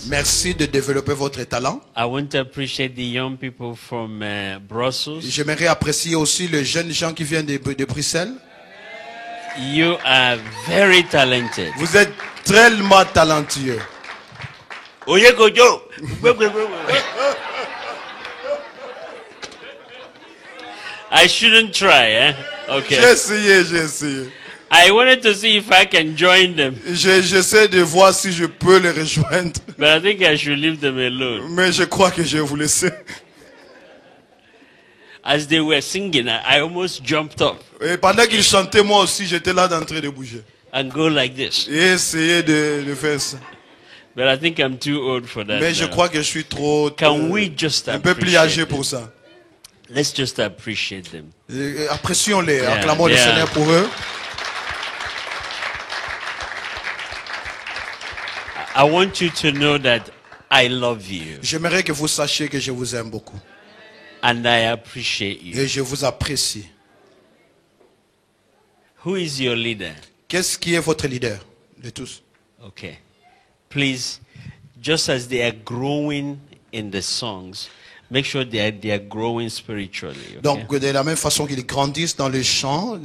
Merci de développer votre talent. I want to appreciate the young people from Brussels. J'aimerais apprécier aussi les jeunes gens qui viennent de Bruxelles. You are very talented. Vous êtes tellement talentueux. Oye Gojo. I shouldn't try, eh? Okay. J'ai essayé. I wanted to see if I can join them. J'essaie de voir si je peux les rejoindre. But I think I should leave them alone. Mais je crois que je vais vous laisser. As they were singing, I almost jumped up. Et pendant qu'ils chantaient, moi aussi, j'étais là en train de bouger. And go like this. Et essayer de faire ça. But I think I'm too old for that. Mais je crois que je suis trop un peu plus âgé pour ça. Let's just appreciate them. Apprécions-les, acclamons le Seigneur pour eux. I want you to know that I love you. J'aimerais que vous sachiez que je vous aime beaucoup. And I appreciate you. Et je vous apprécie. Who is your leader? Qu'est-ce qui est votre leader de tous? Okay. Please, just as they are growing in the songs, make sure they are growing spiritually. Okay? Donc, de la même façon qu'ils grandissent dans les chants,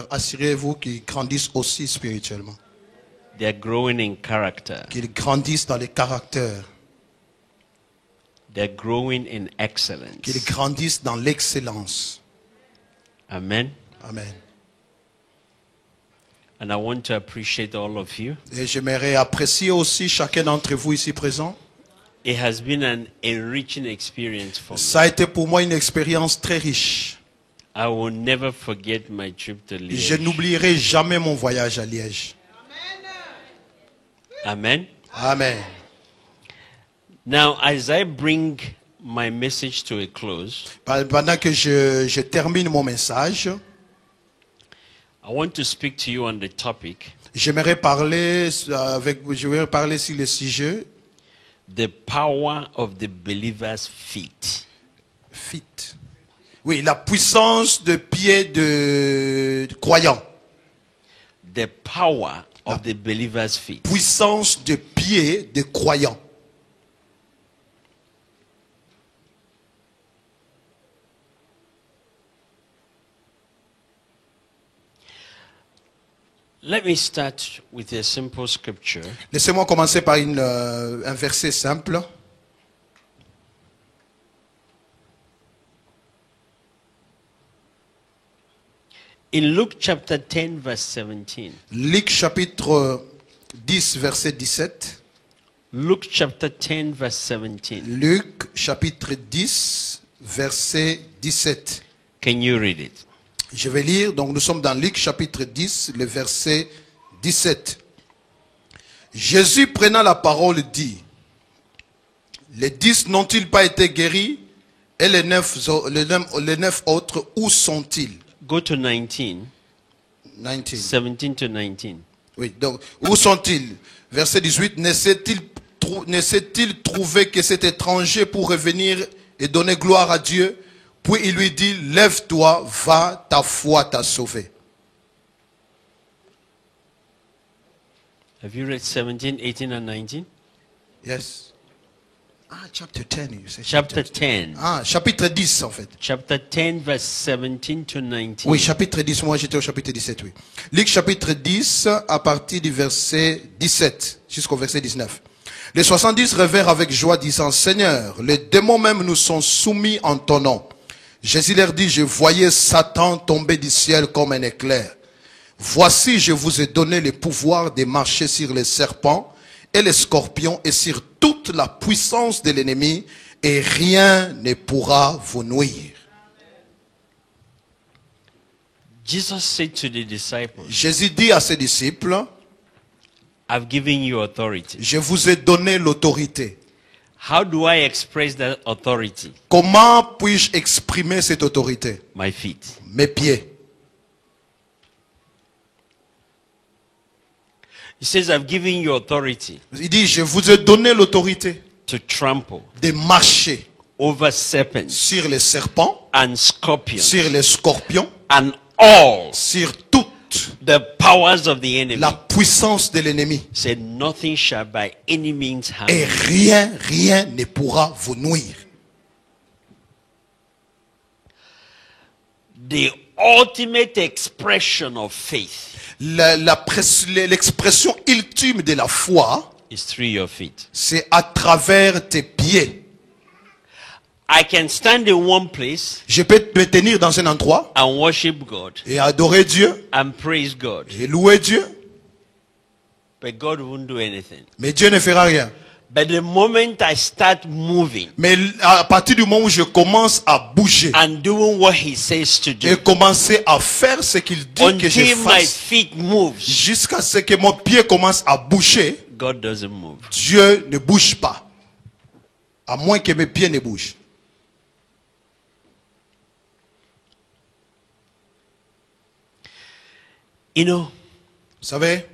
assurez-vous qu'ils grandissent aussi spirituellement. They are growing in character. Qu'ils grandissent dans les caractères. They are growing in excellence. Qu'ils grandissent dans l'excellence. Amen. Amen. And I want to appreciate all of you. Et j'aimerais apprécier aussi chacun d'entre vous ici présent. It has been an enriching experience for me. Ça a été pour moi une expérience très riche. I will never forget my trip to Liège. Je n'oublierai jamais mon voyage à Liège. Amen. Amen. Now, as I bring my message to a close, Pendant que je termine mon message, I want to speak to you on the topic. J'aimerais parler sur le sujet. The power of the believer's feet. Feet. Oui, la puissance de pied de croyant. The power of the believer's feet. Puissance de pied de croyant. Let me start with a simple scripture. Laissez-moi commencer par un verset simple. In Luke chapter 10 verse 17. Luc chapitre 10 verset 17. Luke chapter 10 verse 17. Luc chapitre 10 verset 17. Can you read it? Je vais lire, donc nous sommes dans Luc chapitre 10, le verset 17. Jésus prenant la parole dit, les 10 n'ont-ils pas été guéris et les 9 autres, où sont-ils? Go to 19. 19. 17 to 19. Oui, donc, où sont-ils? Verset 18, ne s'est-il trouvé que cet étranger pour revenir et donner gloire à Dieu? Puis il lui dit, lève-toi, va, ta foi t'a sauvé. Have you read 17, 18 and 19? Yes. Ah, chapter 10. You say Chapter 10. Ah, chapitre 10 en fait. Chapter 10 verse 17 to 19. Oui, chapitre 10. Moi j'étais au chapitre 17, oui. Luc chapitre 10 à partir du verset 17 jusqu'au verset 19. Les 70 revinrent avec joie disant, Seigneur, les démons même nous sont soumis en ton nom. Jésus leur dit, je voyais Satan tomber du ciel comme un éclair. Voici, je vous ai donné le pouvoir de marcher sur les serpents et les scorpions et sur toute la puissance de l'ennemi, et rien ne pourra vous nuire. Jesus said to the disciples, Jésus dit à ses disciples, I've given you authority. je vous ai donné l'autorité. How do I express that authority? Comment puis-je exprimer cette autorité? My feet. Mes pieds. He says, I've given you authority Il dit, je vous ai donné l'autorité to trample de marcher over serpents sur les serpents, and scorpions sur les scorpions, and all sur toute the powers of the enemy. la puissance de l'ennemi. Said, nothing shall by any means harm Et you. rien ne pourra vous nuire. The ultimate expression of faith L'expression ultime de la foi, is through your feet. c'est à travers tes pieds. I can stand in one place Je peux me tenir dans un endroit and worship God et adorer Dieu and praise God, et louer Dieu, but God won't do anything. mais Dieu ne fera rien. But the moment I start moving Mais à partir du moment où je commence à bouger and doing what He says to et do, commencer à faire ce qu'il dit que je until my fasse, feet moves, jusqu'à ce que mon pied commence à bouger, God doesn't move. Dieu ne bouge pas. À moins que mes pieds ne bougent. You know, Vous savez,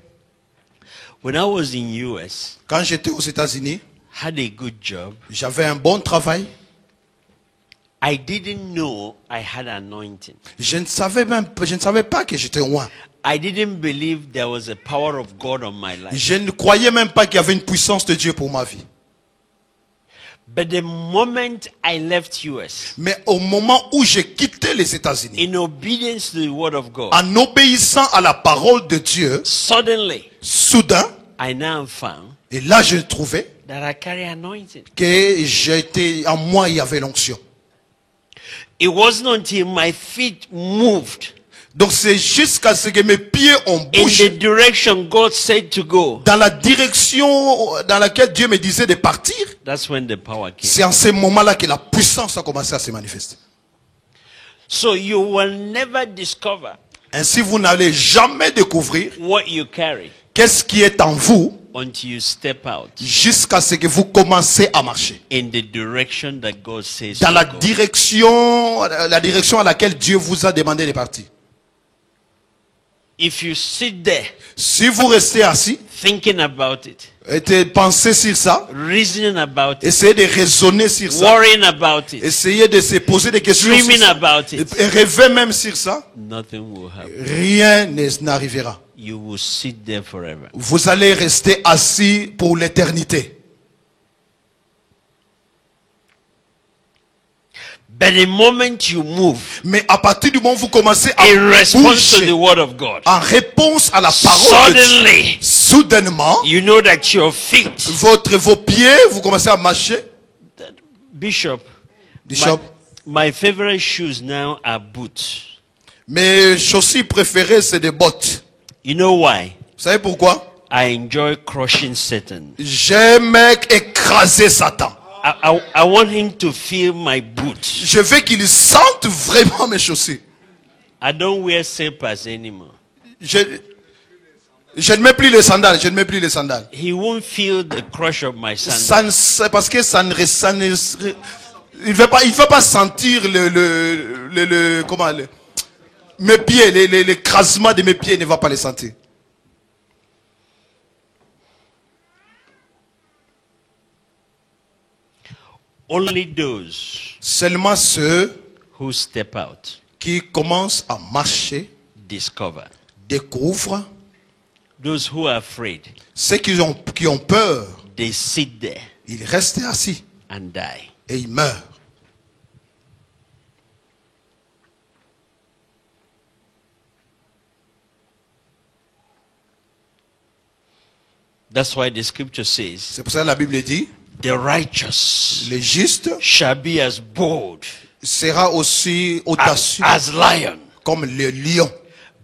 when I was in US, quand j'étais aux États-Unis, had a good job. j'avais un bon travail. I didn't know I had anointing. Je ne savais pas que j'étais loin. I didn't believe there was a power of God on my life. Je ne croyais même pas qu'il y avait une puissance de Dieu pour ma vie. But the moment I left US, Mais au moment où j'ai quitté les États-Unis, in obedience to the word of God, en obéissant à la parole de Dieu, suddenly soudain, I now found et là je trouvais that I carry anointing. que j'étais, en moi il y avait l'onction. It wasn't until my feet moved Donc c'est jusqu'à ce que mes pieds ont in bougé the direction God said to go. dans la direction dans laquelle Dieu me disait de partir. That's when the power came. C'est en ce moment-là que la puissance a commencé à se manifester. So you will never discover Ainsi, vous n'allez jamais découvrir what you carry qu'est-ce qui est en vous until you step out jusqu'à ce que vous commencez à marcher. in the direction that God says Dans to la go. direction à laquelle Dieu vous a demandé de partir. If you sit there Si vous restez assis, thinking about it, et pensez sur ça, reasoning about it, essayez de raisonner sur ça, worrying about it, essayez de se poser des questions sur dreaming ça, about it, et rêver même sur ça, nothing will happen. rien n'arrivera. You will sit there forever. Vous allez rester assis pour l'éternité. But the moment you move Mais à partir du moment où vous commencez à in response to the bouger word of God, en réponse à la parole de Dieu, suddenly soudainement, you know that your feet, vos pieds, vous commencez à marcher. Bishop, Bishop, my favorite shoes now are boots. mes chaussures préférées, c'est des bottes. You know why? Vous savez pourquoi? I enjoy crushing Satan. J'aime écraser Satan. I want him to feel my boots. Je veux qu'il sente vraiment mes chaussures. I don't wear slippers anymore. Je ne mets plus les sandales. Je ne mets plus les sandales. He won't feel the crush of my sandal. C'est parce que il veut pas sentir mes pieds, l'écrasement de mes pieds, il ne va pas les sentir. Only those Seulement ceux who step out qui commencent à marcher discover. découvrent. Those who are afraid, Ceux qui ont peur, they sit there ils restent assis and die. et ils meurent. That's why the scripture says, C'est pour ça que la Bible dit, the righteous le juste shall be as bold sera aussi audacieux as lion, comme le lion.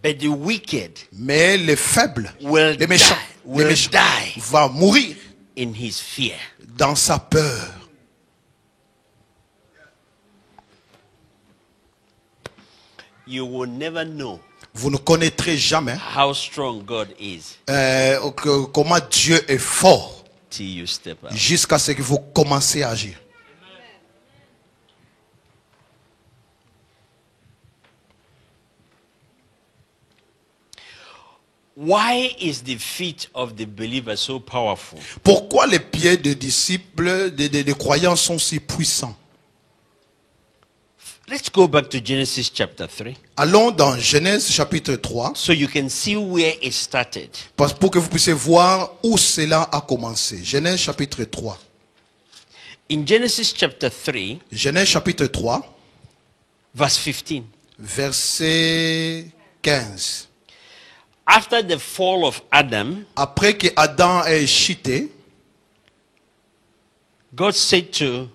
but the wicked Mais les faibles, will les méchants, die, will die. vont mourir. in his fear. dans sa peur. You will never know Vous ne connaîtrez jamais how strong God is comment Dieu est fort till you step out. jusqu'à ce que vous commencez à agir. Why is the feet of the believer so powerful? Pourquoi les pieds des disciples, des croyants sont si puissants? Let's go back to Genesis chapter 3 Allons dans Genèse chapitre 3 so you can see where it started. pour que vous puissiez voir où cela a commencé. Genèse chapitre 3. In Genesis chapter 3, Genèse chapitre 3, verse 15. verset 15. After the fall of Adam, Après que Adam ait chuté, God said to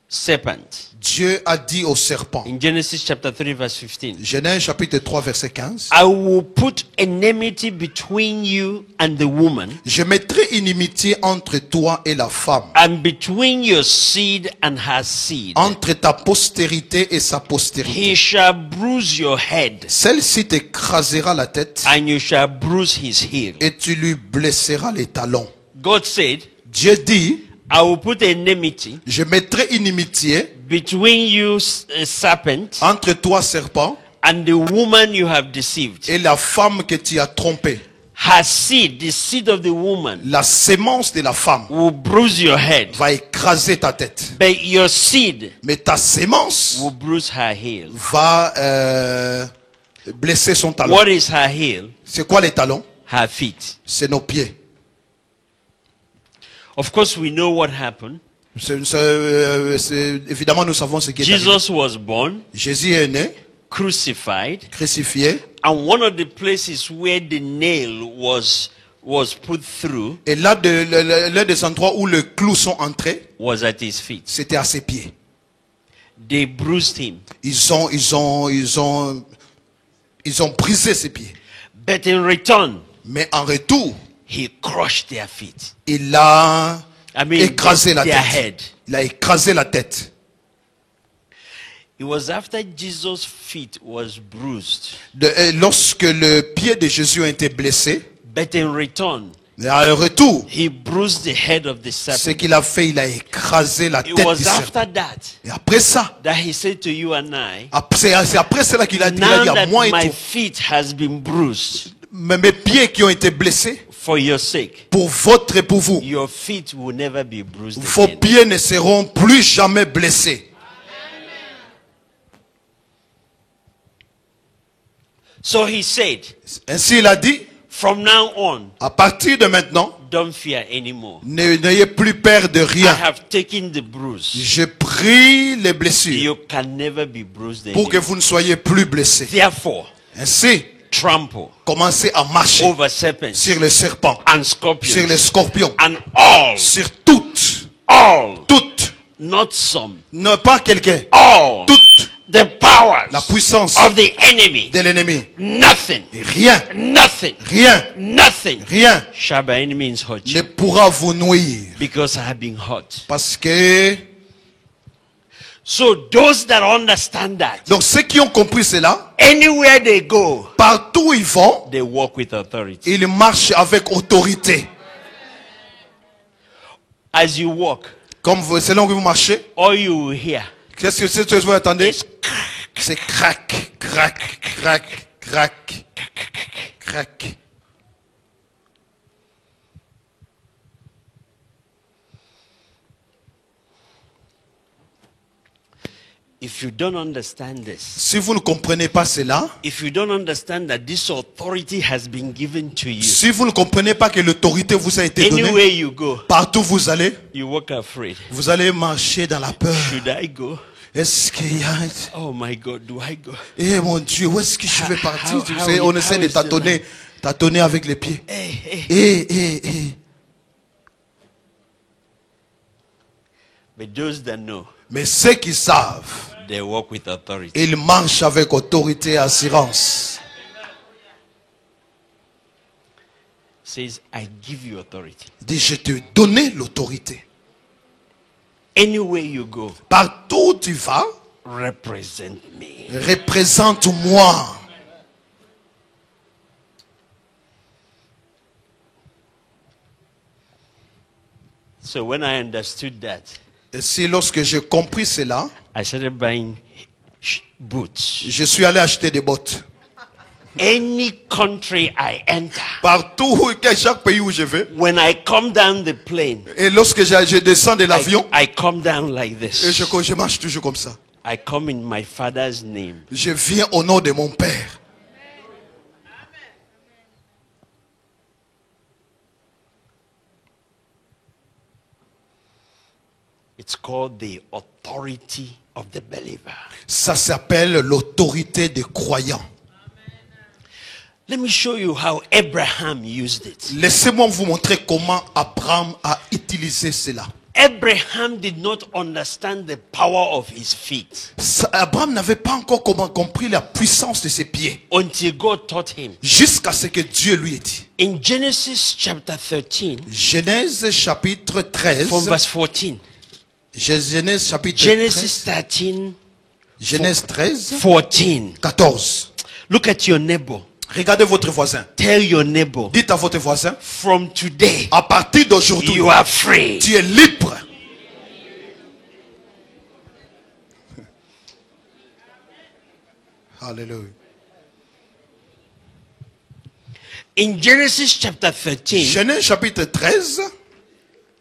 serpent, Dieu a dit au serpent, in Genesis chapter 3 verse 15, Genèse chapitre 3 verset 15, I will put enmity between you and the woman, je mettrai inimitié entre toi et la femme, and between your seed and her seed. entre ta postérité et sa postérité. He shall bruise your head, Celle-ci t'écrasera la tête and you shall bruise his heel. et tu lui blesseras les talons. God said, Dieu dit, I will put enmity je mettrai inimitié between you, serpent, entre toi, serpent, and the woman you have deceived. et la femme que tu as trompée. Her seed, the seed of the woman, La sémence de la femme will bruise your head, va écraser ta tête. but your seed Mais ta sémence will bruise her heel. va blesser son talon. What is her heel? C'est quoi les talons? Her feet. C'est nos pieds. Of course, we know what happened. Évidemment, nous savons ce qui est arrivé. Jesus was born, Jésus est né, crucified, crucifié, and one of the places where the nail was put through et l'un des endroits où les clous sont entrés, was at his feet. c'était à ses pieds. They bruised him. Ils ont brisé ses pieds. But in return, Mais en retour, he crushed their feet. il a I mean, écrasé la their tête. head. Il a écrasé la tête. It was after Jesus' feet was bruised. Lorsque le pied de Jésus a été blessé, But in return, et en retour, he bruised the head of the ce serpent. qu'il a fait, il a écrasé la It tête was du serpent. after that Et après ça, that he said to you and I, c'est après cela qu'il a dit now à that moi et my toi, feet has been bruised mes pieds qui ont été blessés, for your sake, pour votre et pour vous, your feet will never be bruised vos again. pieds ne seront plus jamais blessés. So he said, Ainsi il a dit, from now on, à partir de maintenant, don't fear anymore. n'ayez plus peur de I rien. have taken the bruise. J'ai pris les blessures You can never be bruised pour que anymore. vous ne soyez plus blessés. Therefore, Ainsi, trample commencez à marcher over serpents sur les serpents, and sur les scorpions scorpions, and all, sur toutes, not some, ne pas quelqu'un, all toute the powers la puissance of the enemy. de l'ennemi. Nothing, Et rien, nothing, rien shall by any means hurt ne you, pourra vous nuire. because I have been hurt. Parce que, So those that understand that, donc ceux qui ont compris cela, anywhere they go, partout où ils vont, they walk with authority. ils marchent avec autorité. As you walk, Comme vous, selon que vous marchez, all you will hear qu'est-ce que c'est que vous attendez? is C'est crac, crac, crac, crac, crac. if you don't understand this, Si vous ne comprenez pas cela, if you don't understand that this authority has been given to you, si vous ne comprenez pas que l'autorité vous a été donnée, anywhere you go, partout où vous allez, you walk afraid. vous allez marcher dans la peur. Should I go? Est-ce qu'il y a... Oh my God, do I go? Eh mon Dieu, où est-ce que je vais partir? How- Tu how sais, is- on essaie how de is the tâtonner avec les pieds. Hey. Eh. But those that know, Mais ceux qui savent, they walk with authority. ils marchent avec autorité et assurance. says, I give you authority. Il dit, je t'ai donné l'autorité. Anywhere you go, Partout où tu vas, represent me. représente-moi. So when I understood that, Et si lorsque j'ai compris cela, I started buying boots. je suis allé acheter des bottes. Any country I enter, Partout, chaque pays où je vais, when I come down the plane, et lorsque je descends de l'avion, I come down like et this. je marche toujours comme ça. I come in my father's name. Je viens au nom de mon Père. It's called the authority of the believer. Ça s'appelle l'autorité des croyants. Let me show you how Abraham used it. Laissez-moi vous montrer comment Abraham a utilisé cela. Abraham did not understand the power of his feet Abraham n'avait pas encore compris la puissance de ses pieds. until God taught him. Jusqu'à ce que Dieu lui ait dit. In Genesis chapter 13, Genèse chapitre 13. from verse 14. Genèse chapitre Genesis 13. 13, Genèse 13. 14. 14. Look at your neighbor. Regardez votre voisin. Tell your neighbor, Dites à votre voisin, from today, à partir d'aujourd'hui, you are free. tu es libre. Alléluia. In Genesis chapter 13, Genèse chapitre 13,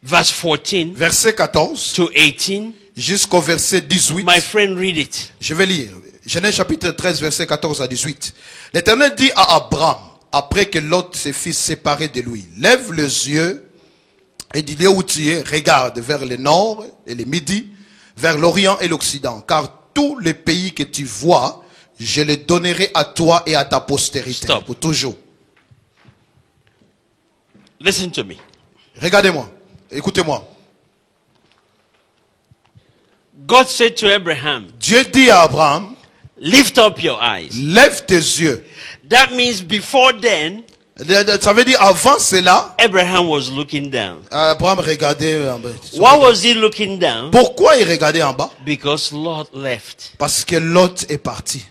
verse 14 verset 14 to 18, jusqu'au verset 18. my friend, read it. Je vais lire. Genèse chapitre 13, verset 14 à 18. L'Éternel dit à Abraham, après que Lot ses fils séparés de lui, lève les yeux et dis-le où tu es, regarde vers le nord et le midi, vers l'orient et l'occident, car tous les pays que tu vois, je les donnerai à toi et à ta postérité. Stop. Pour toujours. Listen to me. Regardez-moi, écoutez-moi. God said to Abraham, Dieu dit à Abraham, lift up your eyes. lève tes yeux. That means before then, Ça veut dire avant cela, Abraham was looking down. Abraham regardait en bas. Why was he looking down? Pourquoi il regardait en bas? Because Lot left. Parce que Lot est parti.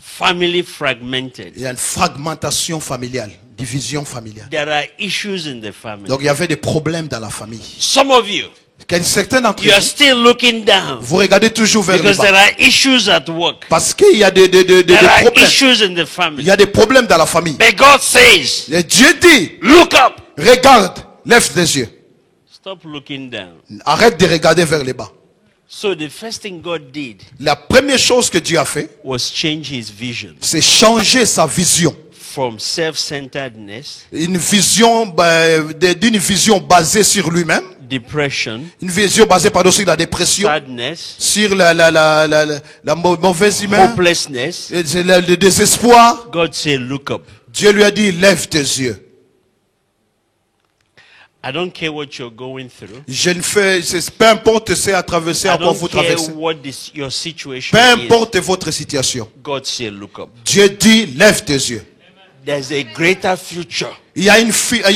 Family fragmented. Il y a une fragmentation familiale, division familiale. There are issues in the family. Donc il y avait des problèmes dans la famille. Some of you, Certains d'entre you are vous, still looking down vous regardez toujours vers le because there bas. are issues at work. Parce qu'il y a des There are problèmes. issues in the Il family. y a des problèmes dans la famille. But God says, Et Dieu dit, look up. regarde, lève tes yeux. Stop looking down. Arrête de regarder vers le bas. So the first thing God did La première chose que Dieu a fait, was change his vision c'est changer sa vision. from self-centeredness, Une vision, d'une vision basée sur lui-même. depression, Une vision basée sur la dépression. sadness, Sur la mauvaise humeur. hopelessness. Et c'est le désespoir. God said, look up. Dieu lui a dit, lève tes yeux. I don't care what you're going through. Je ne fais, peu importe c'est à traverser, I à quoi don't vous care traversez. what your situation Peu is. importe votre situation. God said, look up. Dieu dit, lève tes yeux. There's a greater future Il y a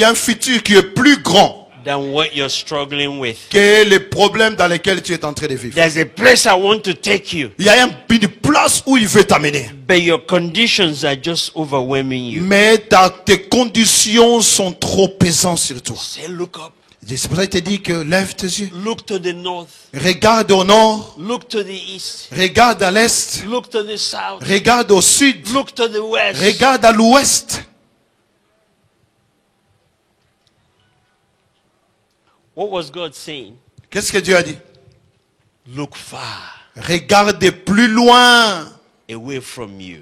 un futur qui est plus grand than what you're struggling with. que les problèmes dans lesquels tu es en train de vivre. There's a place I want to take you, Il y a une place où il veut t'amener. but your conditions are just overwhelming you. Mais tes conditions sont trop pesantes sur toi. Say, look up. C'est pour ça qu'il te dit que lève tes yeux. Look to the north. Regarde au nord. Look to the east. Regarde à l'est. Look to the south. Regarde au sud. Look to the west. Regarde à l'ouest. What was God saying? Qu'est-ce que Dieu a dit? Look far Regarde plus loin. away from you,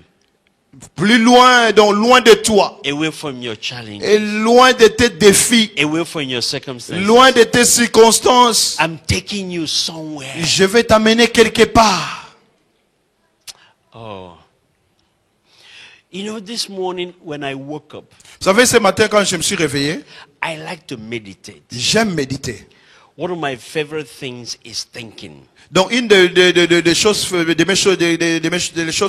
Plus loin, donc loin de toi. away from your challenges, Et loin de tes défis. away from your circumstances. Loin de tes circonstances. I'm taking you somewhere. Je vais t'amener quelque part. Oh. You know, this morning when I woke up, Vous savez, ce matin, quand je me suis réveillé, I like to meditate. j'aime méditer. One of my favorite things is thinking. Donc, une des choses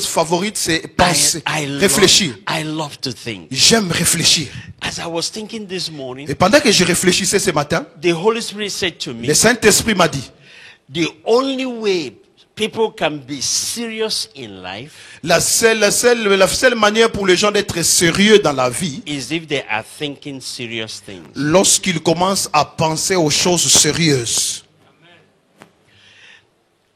favorites, c'est penser, réfléchir. I love to think. J'aime réfléchir. As I was thinking this morning, Et pendant que je réfléchissais ce matin, the Holy Spirit said to me, le Saint-Esprit m'a dit, the only way people can be serious in life la seule manière pour les gens d'être sérieux dans la vie, is if they are thinking serious things. lorsqu'ils commencent à penser aux choses sérieuses.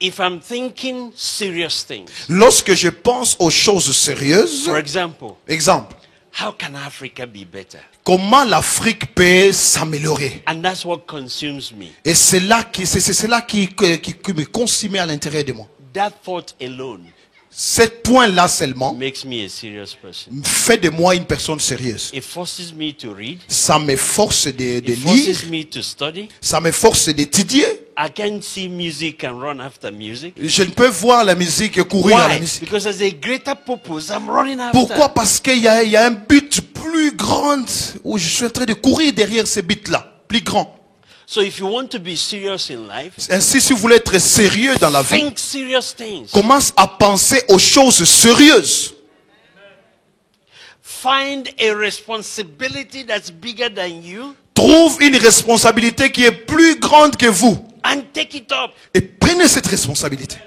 If I'm thinking serious things, Lorsque je pense aux choses sérieuses, for example, exemple, how can Africa be better? comment l'Afrique peut s'améliorer? And that's what consumes me. Et c'est cela qui me consume à l'intérieur de moi. That thought alone Ce point-là seulement makes me a serious person. fait de moi une personne sérieuse. It forces me to read. Ça me force de It lire, forces me to study. ça me force d'étudier. I can't see music and run after music. Je ne peux voir la musique et courir à la Why? musique. Because there's a greater purpose I'm running after. Pourquoi? Parce qu'il y a un but plus grand où je suis en train de courir derrière ce but-là, plus grand. So if you want to be serious in life, Ainsi, si vous voulez être sérieux dans la vie, think serious things. commence à penser aux choses sérieuses. Find a responsibility that's bigger than you Trouve une responsabilité qui est plus grande que vous and take it up. et prenez cette responsabilité.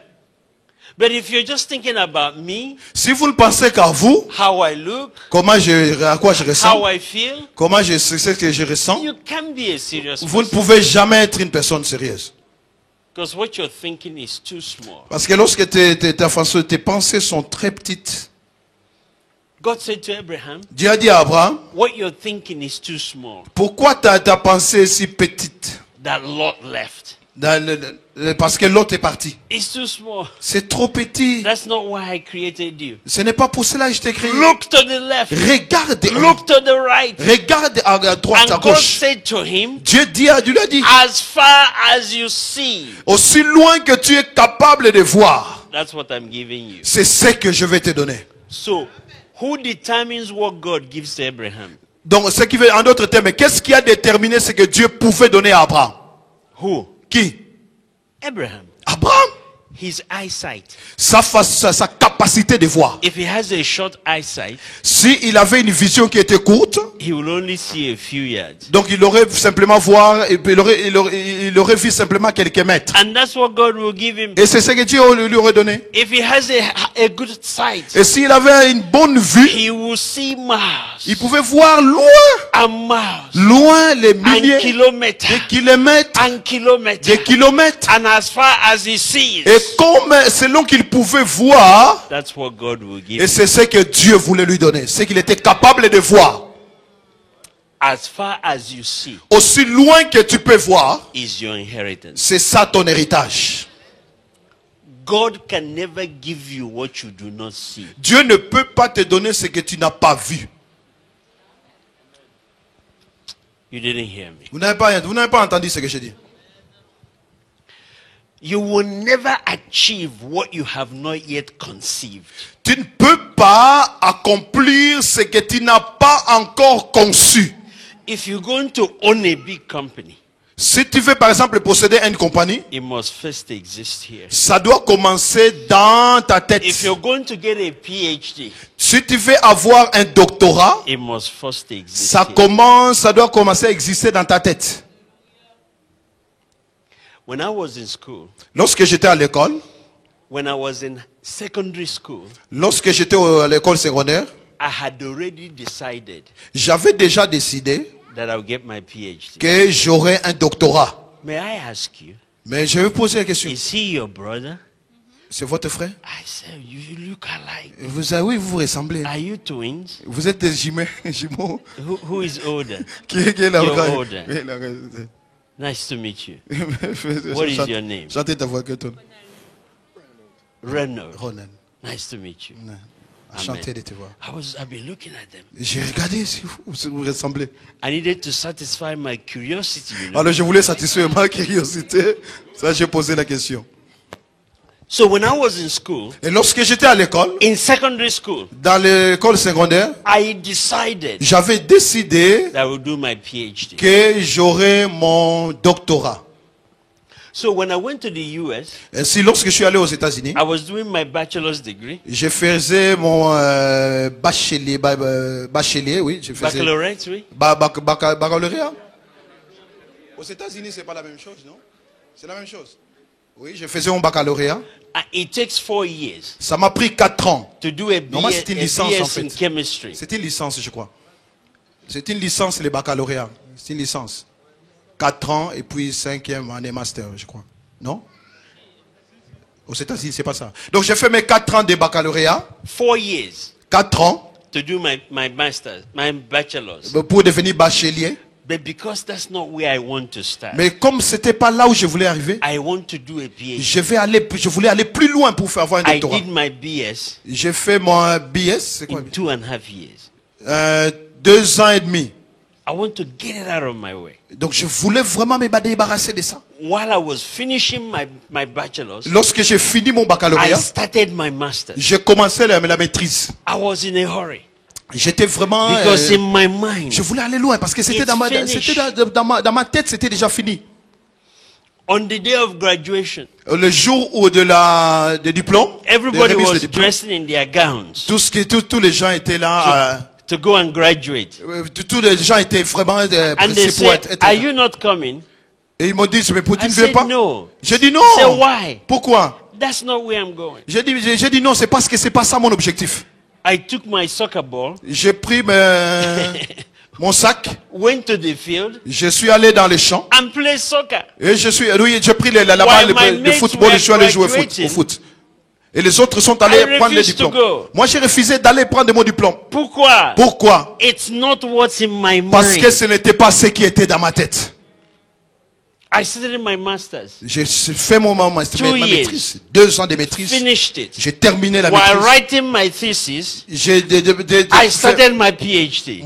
But if you're just thinking about me, Si vous ne pensez qu'à vous, how I look, à quoi je ressens, how I feel, comment je sais ce que je ressens, you can't be a serious vous ne person. pouvez jamais être une personne sérieuse. Because what you're thinking is too small. Parce que lorsque tes pensées sont très petites, God said to Abraham, Dieu a dit à Abraham, what you're thinking is too small. pourquoi ta pensée est si petite? That Lot left. Parce que l'autre est parti. It's too small. C'est trop petit. That's not why I created you. Ce n'est pas pour cela que je t'ai créé. Look to the left. Regarde, Look to the right. regarde à droite, And à God gauche. said to him, Dieu lui a dit, as far as you see, aussi loin que tu es capable de voir, that's what I'm giving you. c'est ce que je vais te donner. So, who determines what God gives to Abraham? Donc, ce qui veut, en d'autres termes, qu'est-ce qui a déterminé ce que Dieu pouvait donner à Abraham? Who? Qui? Abraham. Abraham. His eyesight. Sa capacité de voir. If he has a short eyesight, Si il avait une vision qui était courte, he will only see a few yards. donc il aurait simplement il aurait vu simplement quelques mètres. And that's what God will give him. Et c'est ce que Dieu lui aurait donné. If he has a good sight, Et s'il avait une bonne vue, he will see miles il pouvait voir loin, and miles loin les and milliers de kilometers kilomètres, and kilometers. des kilomètres. And as far as he sees, Et comme selon qu'il pouvait voir, that's what God will give et him. c'est ce que Dieu voulait lui donner, ce qu'il était capable de voir. As far as you see Aussi loin que tu peux voir, is your inheritance. c'est ça ton héritage. God can never give you what you do not see. Dieu ne peut pas te donner ce que tu n'as pas vu. You didn't hear me. Vous n'avez pas entendu ce que j'ai dit. You will never achieve what you have not yet conceived. Tu ne peux pas accomplir ce que tu n'as pas encore conçu. If you're going to own a big company, Si tu veux par exemple posséder une compagnie, it must first exist here. ça doit commencer dans ta tête. If you're going to get a PhD, Si tu veux avoir un doctorat, it must first exist ça here. doit commencer à exister dans ta tête. When I was in school, Lorsque j'étais à l'école, when I was in secondary school, lorsque j'étais à l'école secondaire, I had already decided j'avais déjà décidé that I'll get my PhD. que j'aurais un doctorat. May I ask you, Mais je vais poser la question. is he your brother? C'est votre frère? I said, you look alike. Oui, vous vous ressemblez. Are you twins? Vous êtes des jumeaux. Who is older? Qui est là? You're older. Oui, là, Nice to meet you. What is your name? Chantez ta voix que ton. Renaud. Ronan. Nice to meet you. Chantez de te voir. I've been looking at them. J'ai regardé si vous ressemblez. I needed to satisfy my curiosity, you know. Alors je voulais satisfaire ma curiosité. Ça, j'ai posé la question. So when I was in school, Et lorsque j'étais à l'école, in secondary school, dans l'école secondaire, I decided j'avais décidé that I would do my PhD. que j'aurais mon doctorat. So when I went to the US, Ainsi, lorsque je suis allé aux États-Unis, I was doing my bachelor's degree, je faisais mon bachelier, oui, je faisais baccalaureate, oui. baccalauréat. Aux États-Unis, c'est pas la même chose, non? C'est la même chose. Oui, je faisais mon baccalauréat. It takes 4 years Ça m'a pris 4 ans. to do a Normalement, c'est une licence, en BS in fait. chemistry. C'est une licence, je crois. C'est une licence, le baccalauréat. C'est une licence. 4 ans et puis 5e année master, je crois. Non? Aux États-Unis, c'est pas ça. Donc, j'ai fait mes 4 ans de baccalauréat. 4 years 4 ans to do my master's, my bachelor's. pour devenir bachelier. But because that's not where I want to start, Mais comme c'était pas là où je voulais arriver, I want to do a PhD. je voulais aller plus loin pour faire avoir un I doctorat. did my BS J'ai fait mon BS, c'est quoi? in 2.5 years. 2 ans et demi. I want to get it out of my way. Donc je voulais vraiment me débarrasser de ça. While I was finishing my bachelor's, Lorsque j'ai fini mon I baccalauréat, started my master's. j'ai commencé la maîtrise. I was in a hurry J'étais vraiment... because in my mind, je voulais aller loin parce que c'était It's dans finished. dans ma tête, c'était déjà fini. on the day of graduation, Le jour où de diplôme, de everybody remise de was diplôme, dressed in their gowns tous les gens étaient là. to go and graduate. Tous les gens étaient vraiment And they pressés pour said, être "Are là. you not coming?" Et ils m'ont dit, mais Poutine I ne vient said, pas. "No." J'ai dit non. Say why? Pourquoi? That's not where I'm going. J'ai dit non, c'est parce que c'est pas ça mon objectif. I took my soccer ball, J'ai pris mon sac, went to the field, je suis allé dans les champs and played soccer. et j'ai pris la While balle my de mates football, were je suis allé jouer graduating, au foot. Et les autres sont I allés prendre les refused to diplômes. go. Moi, j'ai refusé d'aller prendre mon diplôme. Pourquoi? Pourquoi? It's not what's in my Parce que mind. ce n'était pas ce qui était dans ma tête. I started my master's, J'ai fait ma 2 years. maîtrise. 2 ans de maîtrise. finished it. J'ai terminé la While maîtrise. writing my thesis, J'ai I started my PhD.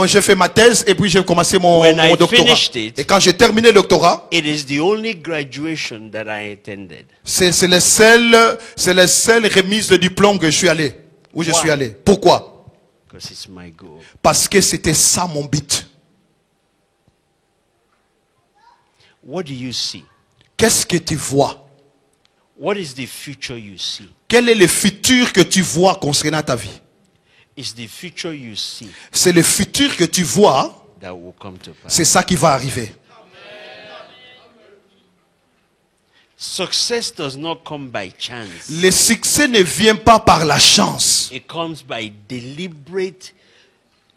j'ai fait ma thèse et puis j'ai commencé mon When I doctorat. finished it, Et quand j'ai terminé le doctorat, It is the only graduation that I attended. c'est la seule remise de diplôme que je suis allé. Où je Wow. suis allé. Pourquoi? Because it's my goal. Parce que c'était ça mon but. What do you see? Qu'est-ce que tu vois? What is the future you see? Quel est le futur que tu vois concernant ta vie? It's the future you see C'est le futur que tu vois, that will come to pass. c'est ça qui va arriver. Success does not come by chance. Le succès ne vient pas par la chance. It comes by deliberate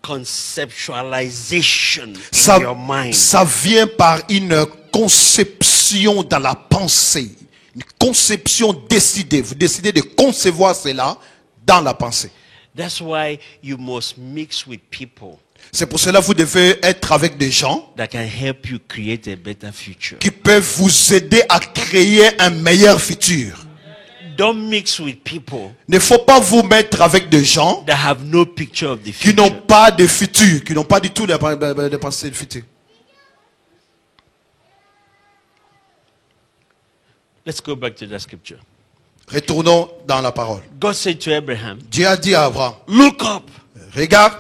conceptualization in your mind. Ça vient par une conception dans la pensée. Une conception décidée. Vous décidez de concevoir cela dans la pensée. That's why you must mix with people C'est pour cela que vous devez être avec des gens that can help you create a better future. qui peuvent vous aider à créer un meilleur futur. Don't mix with people Il ne faut pas vous mettre avec des gens that have no picture of the qui n'ont future. pas de futur, qui n'ont pas du tout de pensée de futur. Let's go back to that scripture. Retournons dans la parole. God said to Abraham, Dieu a dit à Abraham, look up, regarde,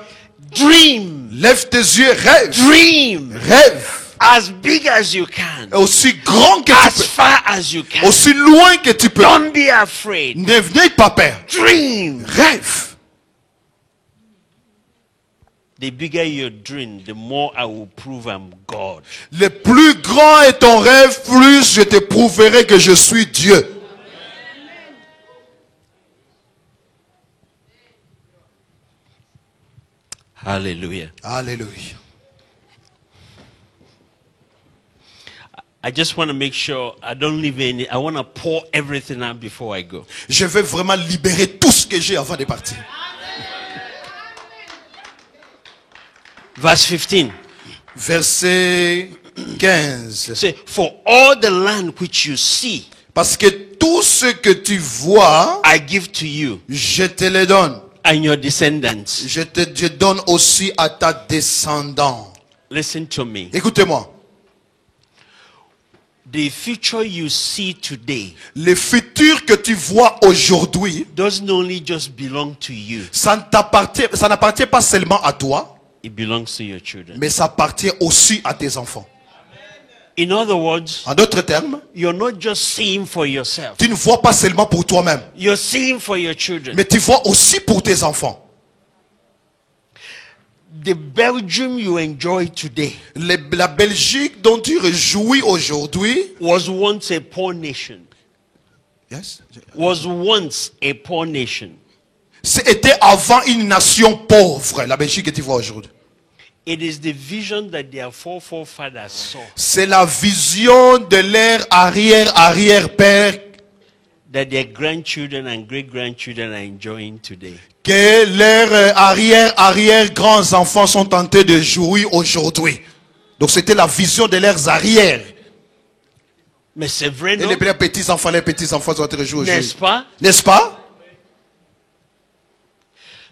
dream, lève tes yeux, rêve, dream rêve, as big as you can, aussi grand que as tu far as you peux, can. aussi loin que tu peux. Don't be afraid. N'aie pas peur, Dream. rêve. The bigger your dream, the more I will prove I'm God. Le plus grand est ton rêve, plus je te prouverai que je suis Dieu. Hallelujah. Alléluia. I just want to make sure I don't leave any. I want to pour everything out before I go. Je vais vraiment libérer tout ce que j'ai avant de partir. Verse 15. Verset 15. Say, for all the land which you see, Parce que tout ce que tu vois, I give to you je te le donne. and your descendants. Je donne aussi à ta descendant. Listen to me. Écoutez-moi. The future you see today Le futur que tu vois aujourd'hui, doesn't only just belong to you, ça n'appartient pas seulement à toi, it belongs to your children. mais ça appartient aussi à tes enfants. In other words, En d'autres termes, you're not just seeing for yourself. tu ne vois pas seulement pour toi-même, You're seeing for your children. mais tu vois aussi pour tes enfants. The Belgium you enjoy today La Belgique dont tu réjouis aujourd'hui, was once a poor nation. yes, Was once a poor nation. c'était avant une nation pauvre, la Belgique que tu vois aujourd'hui. It is the vision that their forefathers saw C'est la vision de leur arrière-arrière-père that their grandchildren and great-grandchildren are enjoying today. que leurs arrière-arrière-grands-enfants sont tentés de jouir aujourd'hui. Donc c'était la vision de leurs arrières. Mais c'est vrai, Et non? les petits-enfants sont tentés de jouer N'est-ce aujourd'hui. pas? N'est-ce pas?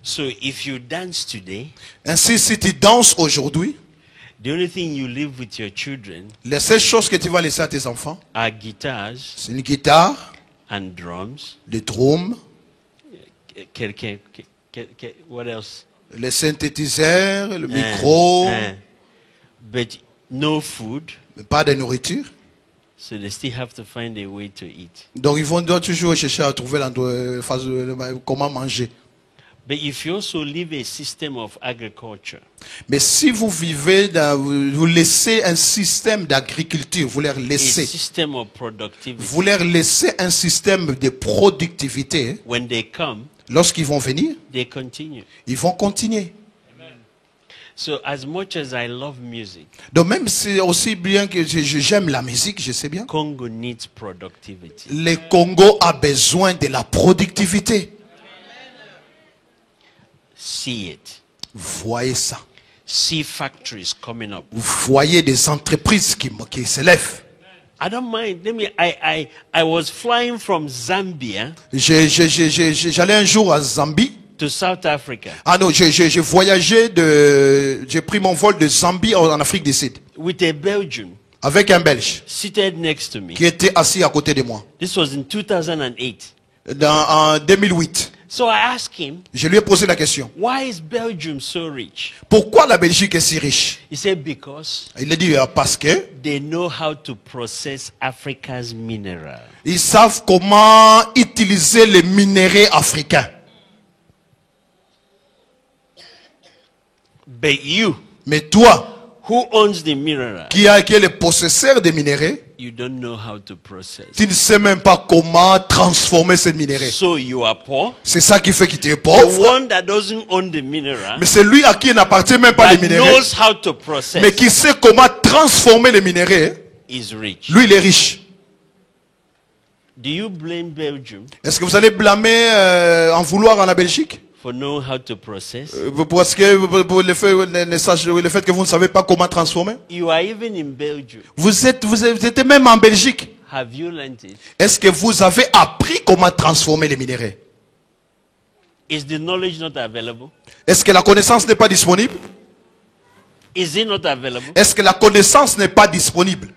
So if you dance today, Ainsi, si tu danses aujourd'hui, the only thing you leave with your children les seules choses que tu vas laisser à tes enfants, are guitars c'est une guitare, and drums. des drums, What else? les synthétiseurs, le micro, But no food, mais pas de nourriture. so they still have to find a way to eat. Donc ils doivent toujours chercher à trouver comment manger. But if you also leave a system of agriculture, Mais si vous vivez, vous laissez un système d'agriculture, vous leur a laissez, system of productivity, vous leur laissez un système de productivité, when they come, lorsqu'ils vont venir, they continue. ils vont continuer. So as much as I love music, Donc même si aussi bien que j'aime la musique, je sais bien, Congo needs productivity. le Congo a besoin de la productivité. See it. Voyez ça. See factories coming up. Vous voyez des entreprises qui s'élèvent. I don't mind. I was flying from Zambia J'allais un jour à Zambie. to South Africa Ah non, j'ai voyagé j'ai pris mon vol de Zambie en Afrique du Sud with a Belgian avec un Belge seated next to me. qui était assis à côté de moi. This was in 2008. En 2008, So I asked him, je lui ai posé la question. why is Belgium so rich? Pourquoi la Belgique est si riche? He said, because Il a dit parce que they know how to process Africa's mineral. ils savent comment utiliser les minéraux africains. But you, Mais toi, who owns the mineral, qui est le possesseur des minéraux, you don't know how to process. tu ne sais même pas comment transformer ces minéraux. So you are poor. C'est ça qui fait qu'il est The pauvre. one that doesn't own the mineral, Mais c'est lui à qui n'appartient même pas les that minéraux, knows how to process, mais qui sait comment transformer les minéraux. is rich. Lui, il est riche. Do you blame Belgium Est-ce que vous allez blâmer en vouloir à la Belgique? for knowing how to process? Parce que pour le fait que vous ne savez pas comment transformer? You are even in Belgium. Vous êtes même en Belgique. Have you learned it? Est-ce que vous avez appris comment transformer les minéraux? Is the knowledge not available? Est-ce que la connaissance n'est pas disponible? Is it not available? Est-ce que la connaissance n'est pas disponible?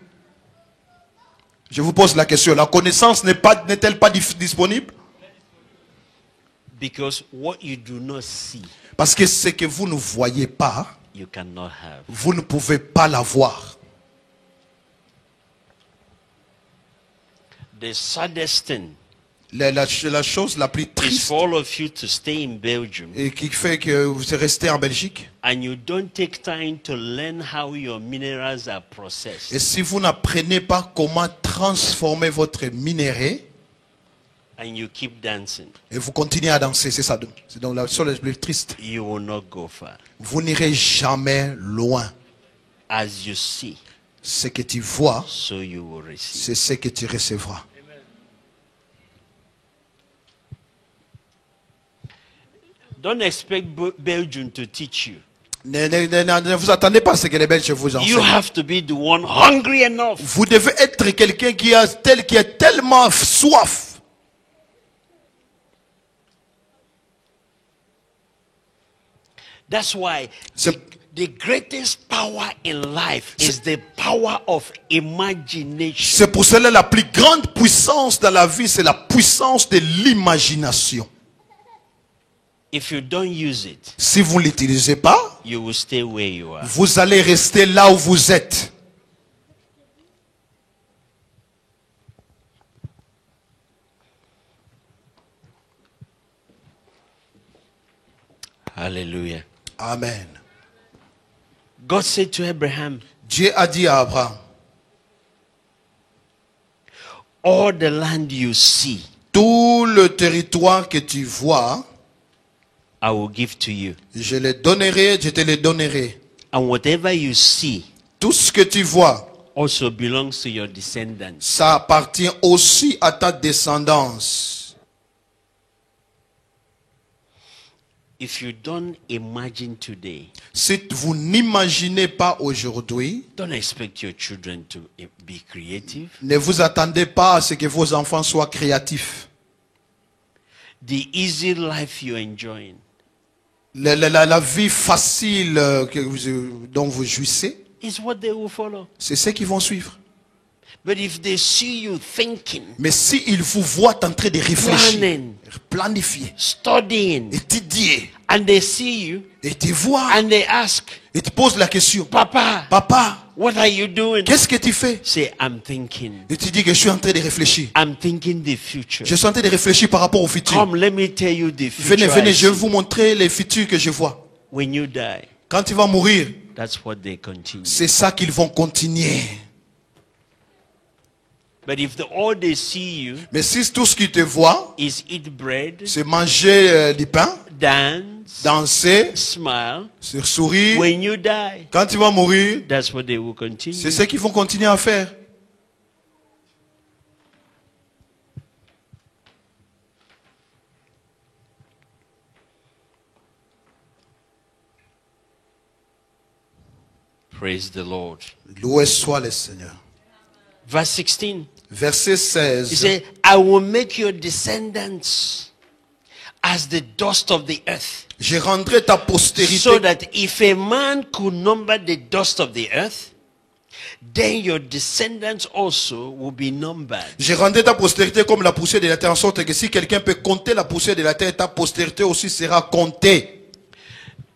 Je vous pose la question. La connaissance n'est-elle pas disponible? Because what you do not see, Parce que ce que vous ne voyez pas, you cannot have. vous ne pouvez pas l'avoir. The saddest thing La chose la plus is triste for all of you to stay in Belgium et qui fait que vous restez en Belgique. and you don't take time to learn how your minerals are processed. Et si vous n'apprenez pas comment transformer votre minéraux, And you keep dancing, et vous continuez à danser, c'est ça. C'est donc la chose la plus triste. you will not go far. Vous n'irez jamais loin. As you see, Ce que tu vois, so you will receive. c'est ce que tu recevras. Don't expect Belgium to teach you. Ne vous attendez pas à ce que les Belges vous You enseignent. have to be the one hungry enough. Vous devez être quelqu'un qui a tellement soif. That's why C'est the greatest power in life is the power of imagination. c'est pour cela la plus grande puissance dans la vie, c'est la puissance de l'imagination. If you don't use it, Si vous ne l'utilisez pas, you will stay where you are. vous allez rester là où vous êtes. Hallelujah. Amen. God said to Abraham, Dieu a dit à Abraham, all the land you see, tout le territoire que tu vois, I will give to you. je le donnerai, je te le donnerai. And whatever you see Tout ce que tu vois, also belongs to your descendants. ça appartient aussi à ta descendance. If you don't imagine today, Si vous n'imaginez pas aujourd'hui, don't expect your children to be creative. ne vous attendez pas à ce que vos enfants soient créatifs. The easy life you're enjoying, La vie facile dont vous jouissez, is what they will follow. c'est ce qu'ils vont suivre. But if they see you thinking, Mais s'ils vous voient en train de réfléchir, planning, planifier, studying, étudier, and they see you, et te voir, and they ask, et te posent la question, Papa, Papa, what are you doing? qu'est-ce que tu fais? Say, I'm thinking. Et tu dis que je suis en train de réfléchir. I'm thinking the future. Je suis en train de réfléchir par rapport au futur. Come, let me tell you the Venez, future. venez, I je vais see. vous montrer les futurs que je vois. When you die, Quand tu vas mourir, that's what they continue. c'est ça qu'ils vont continuer. But if all they see you Mais si tout ce qu'ils te voient, is eat bread, c'est manger du pain, dance, danser, smile, sourire, when you die, quand tu vas mourir, that's what they will continue. c'est ce qu'ils vont continuer à faire. Praise the Lord. Loué soit le Seigneur. Verse 16. Verset He 16. said, I will make your descendants as the dust of the earth. Je rendrai ta postérité. So that if a man could number the dust of the earth, then your descendants also will be numbered. Je rendrai ta postérité comme la poussière de la terre, en sorte que si quelqu'un peut compter la poussière de la terre, ta postérité aussi sera comptée.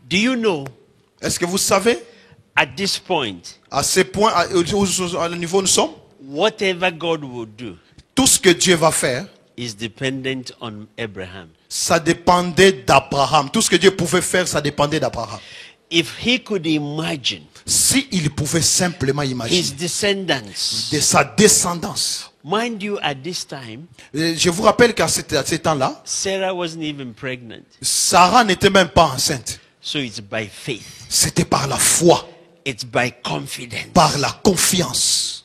Do you know, Est-ce que vous savez, at this point, à ce point, à le niveau où nous sommes, whatever God will do tout ce que Dieu va faire, is dependent on Abraham. ça dépendait d'Abraham. Tout ce que Dieu pouvait faire, ça dépendait d'Abraham. If he could imagine Si il pouvait simplement his imaginer descendants, de sa descendance. mind you, at this time, Je vous rappelle qu'à ce temps-là, Sarah wasn't even pregnant. Sarah n'était même pas enceinte. So it's by faith, C'était par la foi, it's by confidence. par la confiance.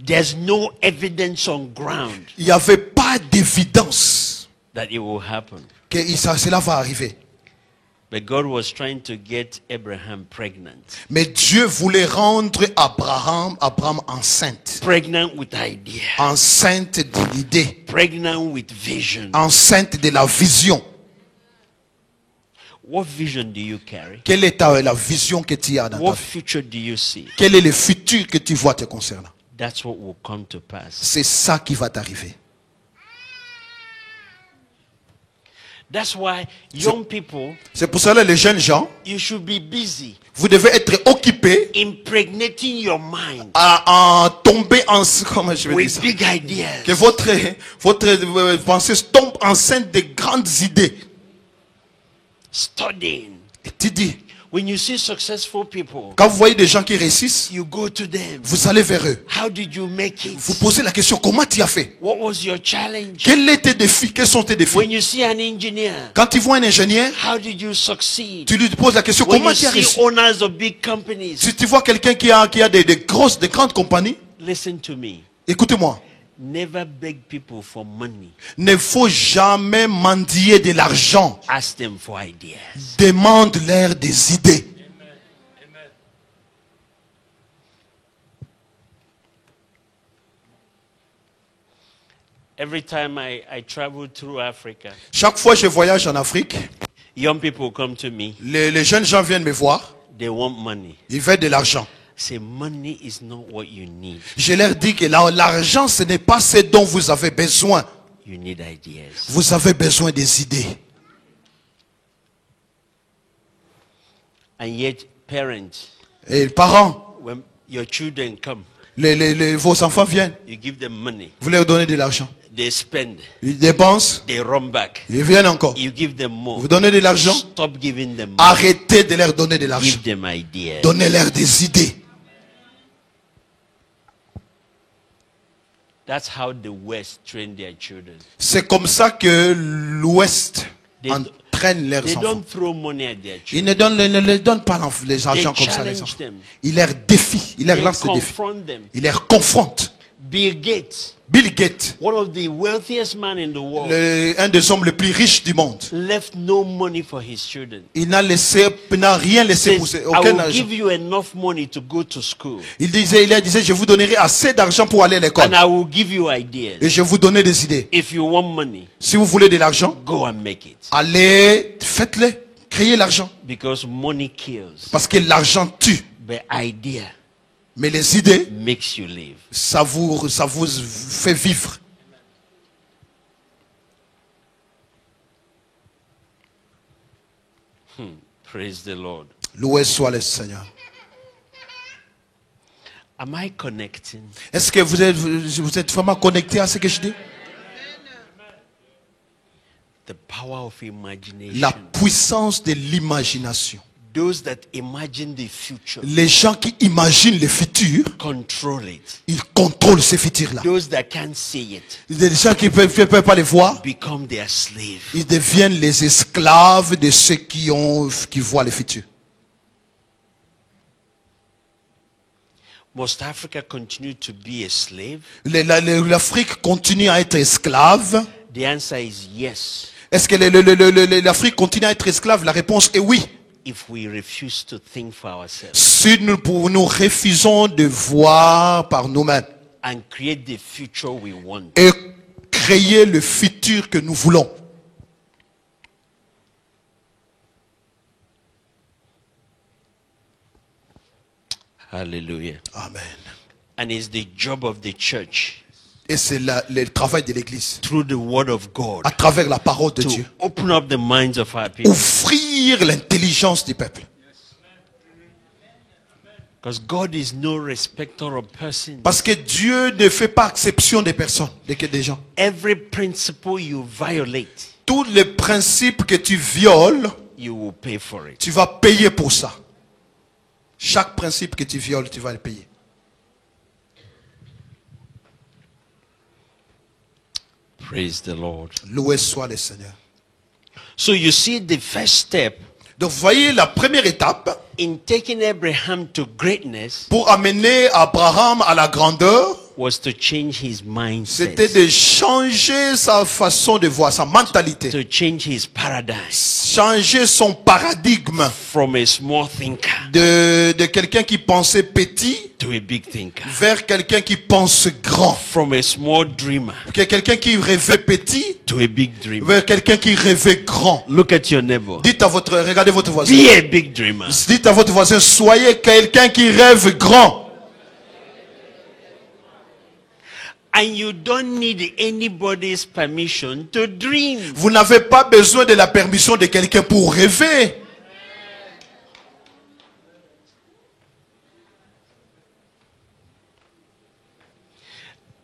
There's no evidence on ground Il n'y avait pas d'évidence that it will happen. que cela va arriver. But God was trying to get Abraham pregnant. Mais Dieu voulait rendre Abraham enceinte. Pregnant with idea. Enceinte de l'idée. Pregnant with vision. Enceinte de la vision. What vision do you carry? Quelle est la vision que tu as dans ta What vie? future do you see? Quel est le futur que tu vois te concernant? That's what will come to pass. C'est ça qui va t'arriver. That's why young people, C'est pour cela les jeunes gens, you should be busy vous devez être occupés impregnating your mind à tomber comment je vais dire with ça? big ideas. Que votre pensée tombe enceinte de grandes idées. Studying. Et tu dis, When you see successful people, quand vous voyez des gens qui réussissent, you go to them. vous allez vers eux. How did you make it? Vous posez la question, comment tu as fait? What was your challenge? Quels étaient tes défis? Quels sont tes défis? When you see an engineer, Quand tu vois un ingénieur, how did you succeed? tu lui poses la question, When comment you tu as see réussi? owners of big companies, Si tu vois quelqu'un qui a des grandes compagnies, listen to me. écoutez-moi, Never beg people for money. ne faut jamais mendier de l'argent. Ask them for ideas. Demande-leur des idées. Every time I travel through Africa, Chaque fois que je voyage en Afrique, young people come to me. les jeunes gens viennent me voir. They want money. Ils veulent de l'argent. Say money is not what you need. Je leur dis que l'argent, ce n'est pas ce dont vous avez besoin. You need ideas. Vous avez besoin des idées. And yet, parents, Et parents, when your children come, vos enfants viennent. you give them money. Vous leur donnez de l'argent. They spend. Ils dépensent, They run back. ils viennent encore. You give them more. Vous donnez de l'argent, Stop giving them more. arrêtez de leur donner de l'argent. Give them ideas. Donnez-leur des idées. That's how the West train their children. C'est comme ça que l'Ouest They- entraîne leurs They enfants. don't throw money at their Ils children. ne leur donnent pas les argent They comme ça, les challenge enfants. them. Ils leur défient, ils leur They lancent des défis. confront them. Ils les confrontent. Bill Gates, Bill Gates, one of the wealthiest men in the world, un des hommes les plus riches du monde, left no money for his children. il n'a rien laissé pour Says, I aucun will argent. give you enough money to go to school, Il disait, je vous donnerai assez d'argent pour aller à l'école. and I will give you ideas. Et je vais vous donner des idées. If you want money, Si vous voulez de l'argent, go and make it. allez, faites-le, créez l'argent. Because money kills, Parce que l'argent tue. but idea Mais les idées, makes you live. ça vous fait vivre. Praise the Lord. Loué soit le Seigneur. Am I connecting? Est-ce que vous êtes vraiment connecté à ce que je dis? The power of imagination. La puissance de l'imagination. Those that imagine the future Les gens qui imaginent le futur, control it. ils contrôlent ce futur-là. Those that can't see it Les gens qui ne peuvent pas les voir, become their slave. ils deviennent les esclaves de ceux qui voient le futur. Must Africa continue to be a slave? L'Afrique continue à être esclave. The answer is yes. Est-ce que l'Afrique continue à être esclave? La réponse est oui. If we refuse to think for ourselves Si nous refusons de voir par nous-mêmes and create the future we want. et créer le futur que nous voulons. Hallelujah. Amen. And it's the job of the church Et c'est le travail de l'Église, through the word of God à travers la parole de to Dieu, open up the minds of our people. ouvrir l'intelligence du peuple. Because God is no respecter of persons. Parce que Dieu ne fait pas exception des personnes, des gens. Every principle you violate, Tous les principes que tu violes, you will pay for it. tu vas payer pour ça. Chaque principe que tu violes, tu vas le payer. Praise the Lord. Loué soit le Seigneur. So you see, the first step Donc, vous voyez, la première étape in taking Abraham to greatness pour amener Abraham à la grandeur, was to change his c'était mindset, de changer sa façon de voir, sa mentalité. to change his paradigm Changer son paradigme from a small thinker de quelqu'un qui pensait petit to a big thinker, vers quelqu'un qui pense grand. from a small dreamer Quelqu'un qui rêvait petit to a big dreamer. vers quelqu'un qui rêvait grand. Look at your neighbor. Regardez votre voisin. Be a big dreamer. Dites à votre voisin, soyez quelqu'un qui rêve grand. And you don't need anybody's permission to dream. Vous n'avez pas besoin de la permission de quelqu'un pour rêver.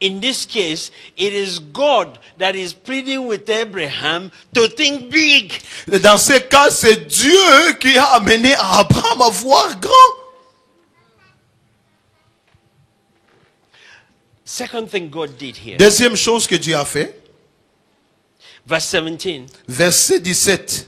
In this case, it is God that is pleading with Abraham to think big. Dans ce cas, c'est Dieu qui a amené Abraham à voir grand. Second thing God did here. Deuxième chose que Dieu a fait, Verse 17. verset 17.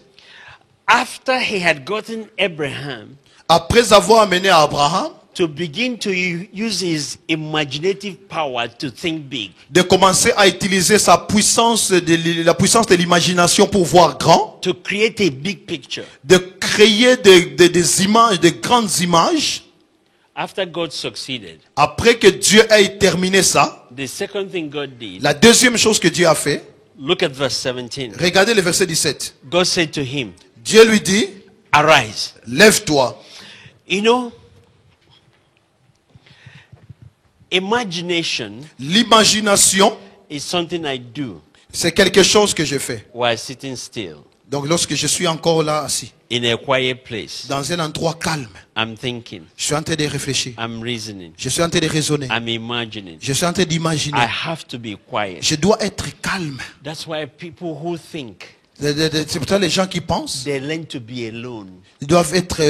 After he had gotten Abraham Après avoir amené Abraham, to begin to use his imaginative power to think big, de commencer à utiliser la puissance de l'imagination pour voir grand, to create a big picture. de créer des images, de grandes images. After God succeeded, Après que Dieu ait terminé ça, the second thing God did, la deuxième chose que Dieu a fait, look at verse 17. regardez le verset 17. God said to him, Dieu lui dit, arise. lève-toi. You know, imagination L'imagination, is something I do c'est quelque chose que je fais. while sitting still. Donc lorsque je suis encore là assis, in a quiet place, dans un endroit calme, I'm thinking, je suis en train de réfléchir. I'm reasoning, Je suis en train de raisonner. I'm imagining. Je suis en train d'imaginer. I have to be quiet. Je dois être calme. That's why people who think, C'est pour ça les gens qui pensent, they learn to be alone. ils doivent être,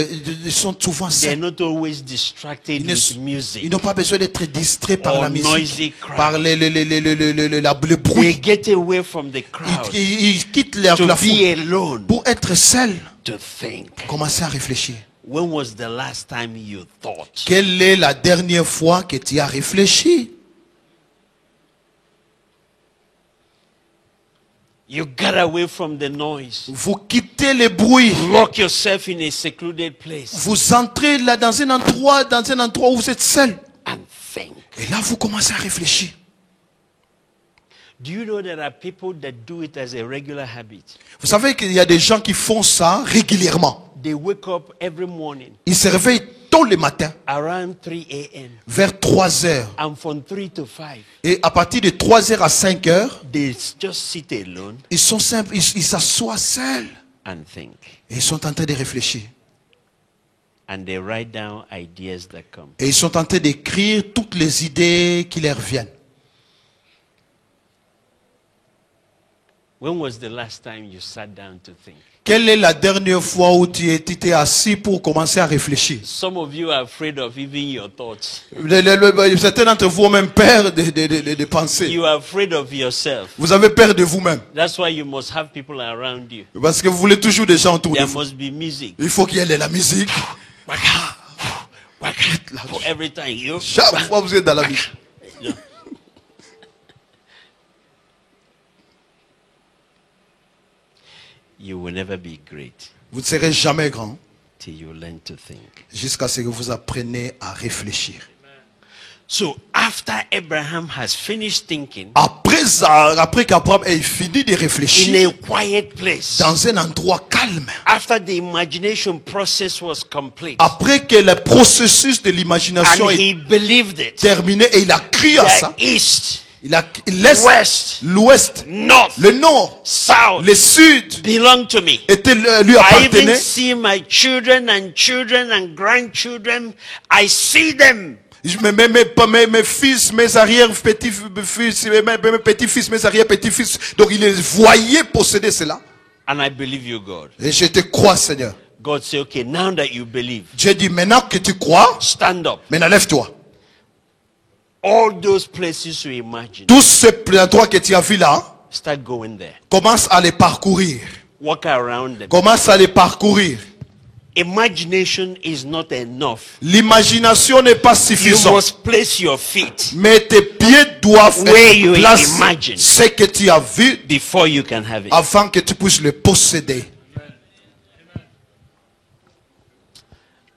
ils sont souvent They're seuls. not always distracted Ils with ne- music. ils n'ont pas besoin d'être distraits par Or la noisy musique, crowd. par le They bruit. get away from the crowd Ils quittent la to be foule alone, pour être seuls. to think. Commencer à réfléchir. When was the last time you thought? Quelle est la dernière fois que tu as réfléchi? You got away from the noise. Vous quittez le bruit. Lock yourself in a secluded place Vous entrez là dans un endroit où vous êtes seul. and think. Et là, vous commencez à réfléchir. Do you know there are people that do it as a regular habit? Vous savez qu'il y a des gens qui font ça régulièrement. They wake up every morning Ils se réveillent tôt le matin, around 3 a.m. vers 3 heures. and from 3 to 5, Et à partir de 3 heures à 5 heures, they just sit alone ils sont simples, ils s'assoient seuls. and think. Et ils sont en train de réfléchir. And they write down ideas that come. Et ils sont en train d'écrire toutes les idées qui leur viennent. When was the last time you sat down to think? Quelle est la dernière fois où tu étais assis pour commencer à réfléchir? Some of you are afraid of even your thoughts. Certains d'entre vous ont même peur de penser. You are afraid of yourself. Vous avez peur de vous-même. That's why you must have people around you. Parce que vous voulez toujours des gens autour de There vous. must be music. Il faut qu'il y ait de la musique. For every time you Chaque fois que vous êtes dans la vie. you will never be great Vous ne serez jamais grand till you learn to think. jusqu'à ce que vous appreniez à réfléchir. So after Abraham has finished thinking Après qu'Abraham ait fini de in réfléchir a quiet place, dans un endroit calme, after the imagination process was complete, après que le processus de l'imagination and est he believed it, terminé et il a cru à ça, the east, il laisse west, l'ouest, north, le nord, south le sud belong to me. lui I even appartenait. see my children and grandchildren. I see them. Mes fils, mes arrière-petits-fils, mes petits-fils, mes arrière-petits-fils. Donc il les voyait posséder cela. And I believe you, God. Et je te crois, Seigneur. God say, okay, now that you believe, Dieu dit, maintenant que tu crois, stand up. maintenant lève-toi. All those places you imagine, Tous ces endroits que tu as vus là, start going there. commence à les parcourir. Walk around them. Commence à les parcourir. Imagination is not enough. L'imagination n'est pas You suffisante. must place your feet Mais tes pieds doivent Where you être place imagine. ce que tu as vu before you can have it. avant que tu puisses le posséder.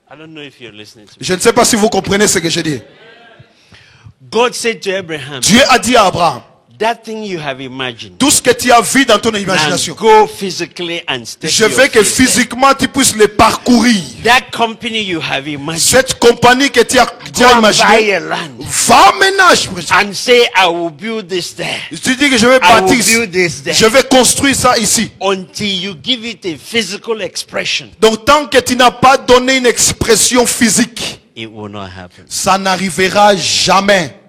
I don't know if you're listening to me. Je ne sais pas si vous comprenez ce que je dis. God said to Abraham, Dieu a dit à Abraham, that thing you have imagined, tout ce que tu as vu dans ton now imagination, go physically and step je your veux que feet there. physiquement tu puisses le parcourir. That company you have imagined, Cette compagnie que tu as go and buy imaginée, a land va maintenant. Je and say, I will build this there te dis que je vais I will bâtir, build this there. je vais construire ça ici. until you give it a physical expression. Donc tant que tu n'as pas donné une expression physique, It will not happen. ça n'arrivera jamais.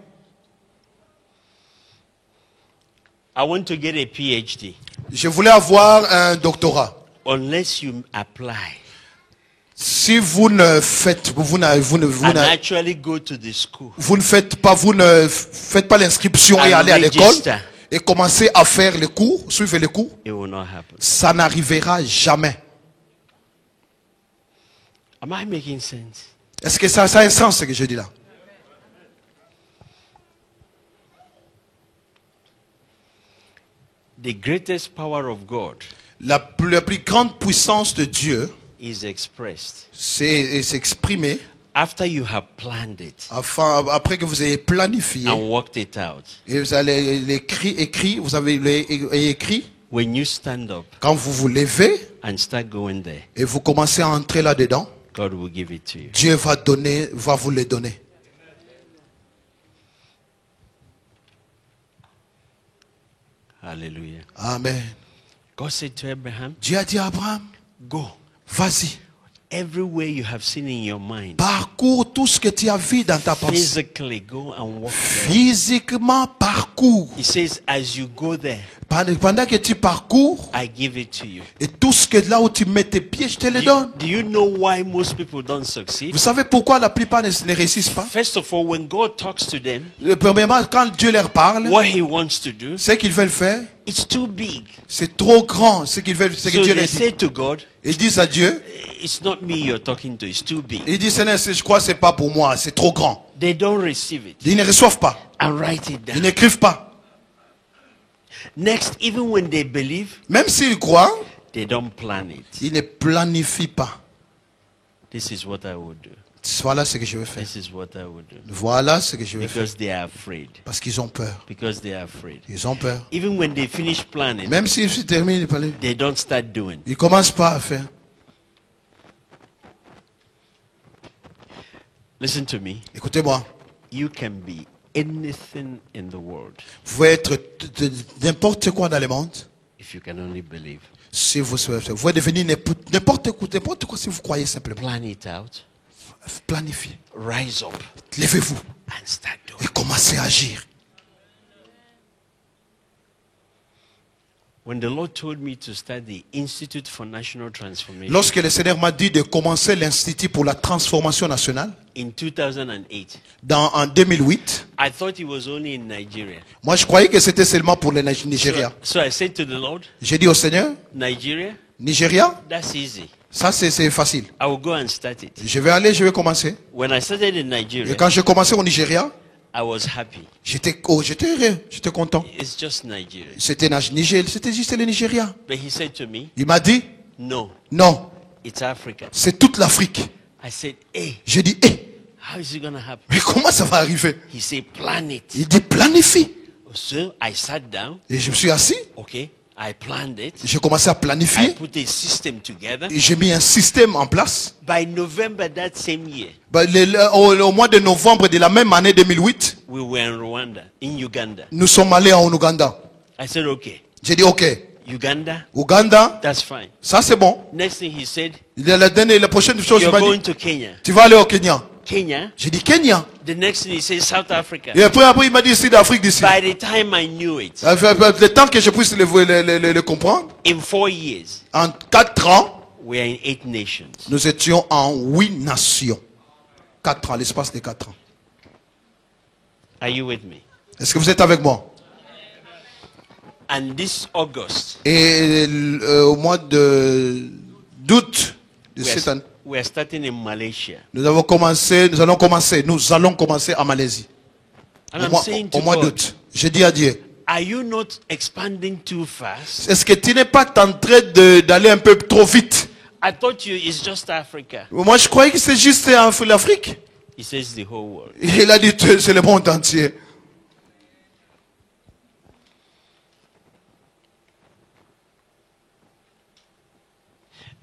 I want to get a PhD. Je voulais avoir un doctorat. Unless you apply Si vous ne faites, vous and actually go to the school ne faites pas l'inscription et and aller à l'école register, et commencer à faire les cours, suivre les cours, it will not happen. ça n'arrivera jamais. Am I making sense? Est-ce que ça a un sens ce que je dis là? The greatest power of God La plus grande puissance de Dieu, is expressed c'est s'exprimer after you have planned it après que vous ayez planifié and worked it out. et vous allez écrit, vous avez écrit, When you stand up quand vous vous levez and start going there, et vous commencez à entrer là-dedans, God will give it to you. Dieu va vous les donner. Hallelujah. Amen. God said to Abraham, Dieu a dit à Abraham, go. vas-y, Everywhere you have seen in your mind, parcours tout ce que tu as vu dans ta pensée. physically go and walk there. Physiquement, parcours. He says, as you go there, Pendant que tu parcours, I give it to you. et tout ce que là où tu mets tes pieds, je te le Do donne. do you know why most people don't succeed? Vous savez pourquoi la plupart ne réussissent pas? First of all, when God talks to them, Premièrement, quand Dieu leur parle, what He wants to do, ce qu'ils veulent faire, it's too big. c'est trop grand, ce qu'ils veulent, ce que So Dieu they leur say dit. to God, Ils disent à Dieu, it's not me you're talking to, it's too big. ils disent, Seigneur, je crois que c'est pas pour moi, c'est trop grand. They don't receive it Ils ne reçoivent pas, and write it ils down. n'écrivent pas. Next, even when they believe, Même s'ils croient, they don't plan it. ils ne planifient pas. This is what I would do. Voilà ce que je veux faire. This is what I would do. Voilà ce que je veux faire. Because they are afraid. Parce qu'ils ont peur. Because they are afraid. Ils ont peur. Even when they finish planning, Même s'ils se terminent de parler, they don't start doing. ils ne commencent pas à faire. Listen to me. Écoutez-moi. You can be anything in the world Vous pouvez être n'importe quoi dans le monde if you can only believe. si vous souhaitez. Vous pouvez devenir n'importe quoi si vous croyez simplement. Plan it out. Planifiez. Rise up Levez-vous and start et doing. commencez à agir. When the Lord told me to start the Institute for National Transformation Lorsque le Seigneur m'a dit de commencer l'Institut pour la transformation nationale in 2008, en 2008, I thought it was only in Nigeria. moi je croyais que c'était seulement pour le Nigeria. So I said to the Lord, J'ai dit au Seigneur, Nigeria, Nigeria, that's easy. ça c'est facile. I will go and start it. Je vais aller, je vais commencer. When I started in Et Nigeria, quand j'ai commencé au Nigeria, I was happy. j'étais heureux, j'étais content. It's just Nigeria. C'était juste le Nigeria. But he said to me, Il m'a dit, no, non, it's Africa. c'est toute l'Afrique. I said, hey, J'ai dit, hé, how is it going to happen? mais comment ça va arriver? He said, plan it. Il dit, planifie. So I sat down. Et je me suis assis, Okay. I planned it. j'ai commencé à I planifier. put a system together. Et j'ai mis un système en place. By November that same year, Au mois de novembre de la même année 2008, we were in Rwanda, in Uganda. nous sommes allés en Ouganda. I said, okay, J'ai dit, ok, Uganda, Ouganda, that's fine. ça c'est bon. Next thing he said, La prochaine chose, il you're m'a going dit, to Kenya. tu vas aller au Kenya. Kenya. J'ai dit, Kenya. The next thing he said, South Africa. Et après il m'a dit, c'est d'Afrique d'ici. By the time I knew it, Le temps que je puisse le comprendre, in 4 years, en 4 ans, we are in 8 nations. nous étions en 8 nations. 4 ans, l'espace de 4 ans. Are you with me? Est-ce que vous êtes avec moi? And this August, Et au mois d'août de cette année, we are starting in Malaysia. nous allons commencer en Malaisie. And I'm saying to Au mois God, d'août. J'ai dit à Dieu, are you not expanding too fast? est-ce que tu n'es pas en train d'aller un peu trop vite? I thought it's just Africa. Moi, je croyais que c'est juste l'Afrique. He says the whole world. Il a dit, c'est le monde entier.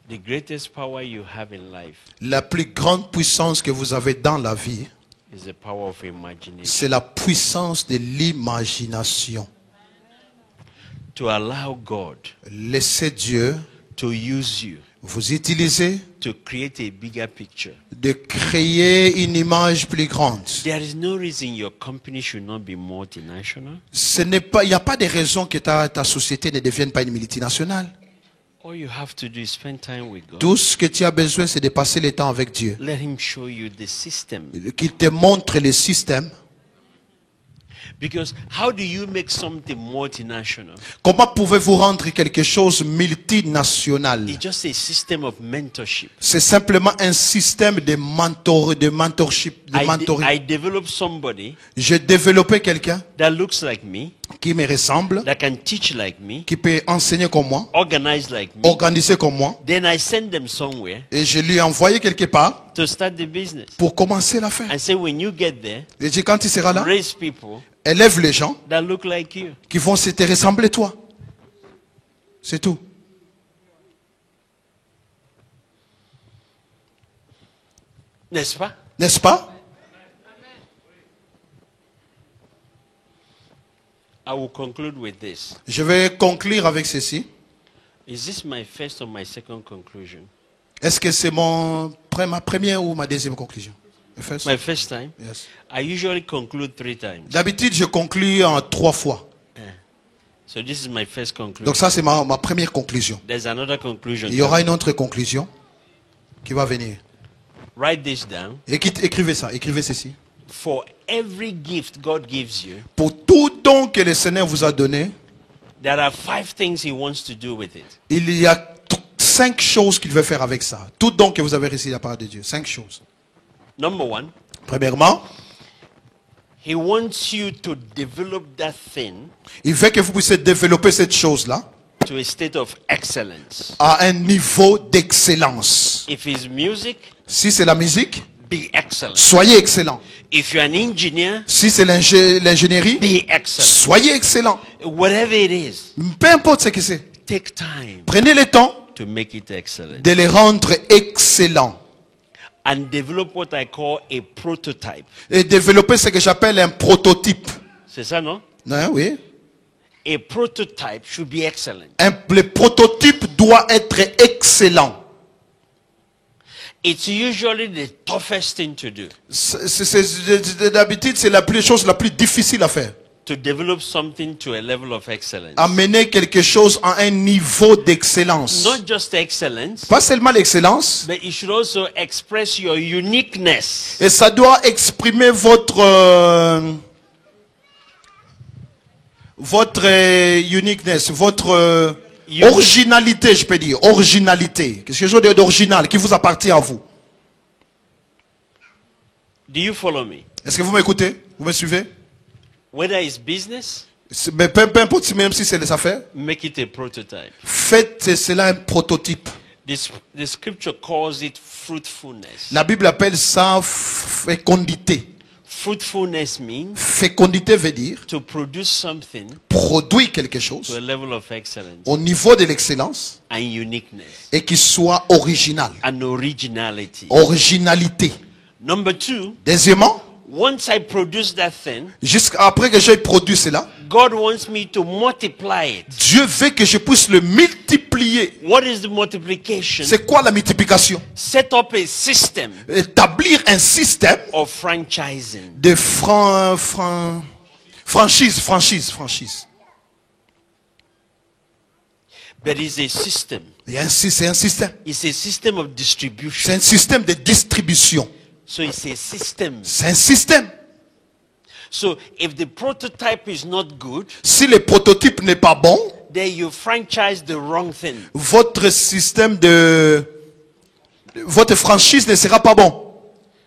The greatest power you have in life La plus grande puissance que vous avez dans la vie, is the power of imagination. c'est la puissance de l'imagination. To allow God Laissez Dieu to use you vous utiliser to create a bigger picture. de créer une image plus grande. There is no reason your company should not be multinational. Il n'y a pas de raison que ta société ne devienne pas une multinationale. All you have to do is spend time with God. Tout ce que tu as besoin, c'est de passer le temps avec Dieu. Let Him show you the system. Qu'il te montre le système. Because how do you make something multinational? Comment pouvez-vous rendre quelque chose multinational? It's just a system of mentorship. C'est simplement un système de mentorship, de mentoring. I developed somebody J'ai développé quelqu'un that looks like me, qui me ressemble, that can teach like me, qui peut enseigner comme moi, organize like me. organiser comme moi, Then I send them somewhere et je lui ai envoyé quelque part to start the business. pour commencer l'affaire. And say when you get there, Et j'ai dit, quand tu seras là, raise people élève les gens that look like you. qui vont se te ressembler toi. C'est tout. N'est-ce pas? N'est-ce pas? I will conclude with this. Je vais conclure avec ceci. Is this my first or my second conclusion? Est-ce que c'est ma première ou ma deuxième conclusion? First? My first time? Yes. I usually conclude 3 times. D'habitude, je conclus en 3 fois. So this is my first conclusion. Donc ça, c'est ma première conclusion. There's another conclusion. Il y aura une autre conclusion qui va venir. Write this down. Écrivez ça, écrivez ceci. For every gift God gives you, Pour tout don que le Seigneur vous a donné, there are 5 things He wants to do with it. il y a 5 choses qu'il veut faire avec ça. Tout don que vous avez reçu de la part de Dieu. 5 choses. Number 1, Premièrement, He wants you to develop that thing il veut que vous puissiez développer cette chose-là to a state of excellence. à un niveau d'excellence. If it's music, Si c'est la musique, be excellent. soyez excellent. If you're an engineer, Si c'est l'ingénierie, be excellent. soyez excellent. Whatever it is, Peu importe ce que c'est. take time Prenez le temps to make it excellent. de les rendre excellents. And develop what I call a prototype. Et développer ce que j'appelle un prototype. C'est ça, non? Hein, oui. A prototype should be excellent. Le prototype doit être excellent. It's usually the toughest thing to do. D'habitude, c'est la chose la plus difficile à faire. To develop something to a level of excellence. Amener quelque chose à un niveau d'excellence. Not just excellence, Pas seulement l'excellence, but it should also express your uniqueness. et ça doit exprimer votre uniqueness, votre originalité, je peux dire, originalité, quelque chose d'original qui vous appartient à vous. Do you follow me? Est-ce que vous m'écoutez? Vous me suivez? Whether it's business, Mais peu importe, même si c'est les affaires, make it a prototype. faites cela un prototype. The scripture calls it fruitfulness. La Bible appelle ça fécondité. Fruitfulness means Fécondité veut dire to produce something produire quelque to a chose level of excellence au niveau de l'excellence and uniqueness et qui soit original. and originality. Originalité. Number 2, Deuxièmement, once I produce that thing, jusqu'après que j'ai produit cela, God wants me to multiply it. Dieu veut que je puisse le multiplier. What is the multiplication? C'est quoi la multiplication? Set up a system Établir un système of franchising. de franchise. But it's a system. C'est un système. It's a system of C'est distribution. un système de distribution. So it's a system. C'est un système. So if the prototype is not good, Si le prototype n'est pas bon, then you franchise the wrong thing. votre système votre franchise ne sera pas bon.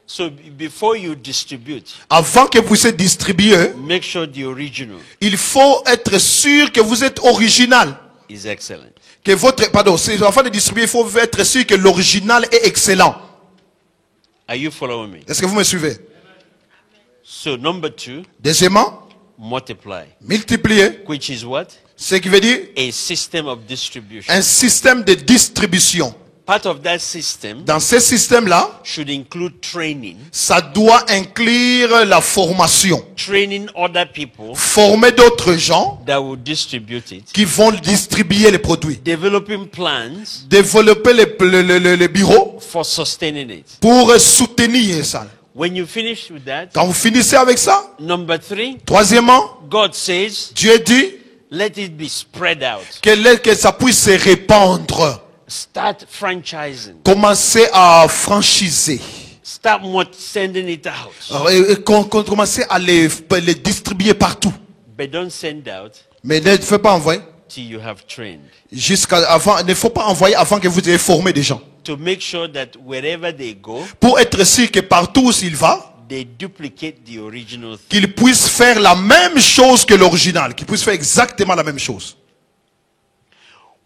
So before you distribute, Avant que vous puissiez distribuer, make sure the original il faut être sûr que vous êtes original. is excellent. Que avant de distribuer, il faut être sûr que l'original est excellent. Are you following me? Est-ce que vous me suivez? So number 2, Deuxièmement, multiply, multiplier, which is what? ce qui veut dire A system of distribution. un système de distribution. Part of that system Dans ce système-là, should include training, ça doit inclure la formation. training other people Former d'autres gens that will distribute it, qui vont distribuer les produits. developing plans Développer le bureau for sustaining it. pour soutenir ça. When you finish with that, Quand vous finissez avec ça, number 3, troisièmement, God says, Dieu dit let it be spread out. que ça puisse se répandre. Start franchising. Commencez à franchiser. Start sending it out. Commencez à les distribuer partout. But don't send out Mais ne faites pas envoyer. till you have trained. Il ne faut pas envoyer avant que vous ayez formé des gens. To make sure that wherever they go, Pour être sûr que partout où il va, they duplicate the original thing. qu'il puisse faire la même chose que l'original. Qu'il puisse faire exactement la même chose.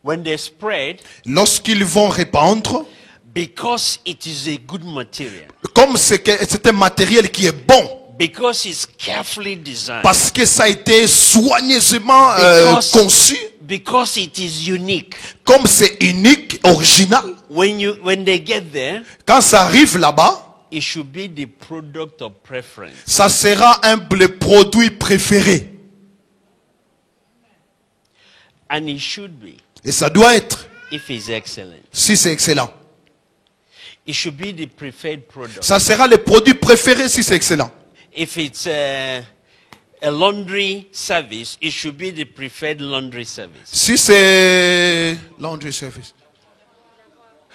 When they spread, Lorsqu'ils vont répandre, because it is a good material, comme c'est un matériel qui est bon, because it's carefully designed, parce que ça a été soigneusement conçu, because it is unique. comme c'est unique, original, When they get there, quand ça arrive là-bas, it should be the product of preference. ça sera le produit préféré. And it should be. Et ça doit être, if it's excellent. si c'est excellent. It should be the preferred product. Ça sera le produit préféré si c'est excellent. If it's a laundry service, it should be the preferred laundry service. Si c'est laundry service.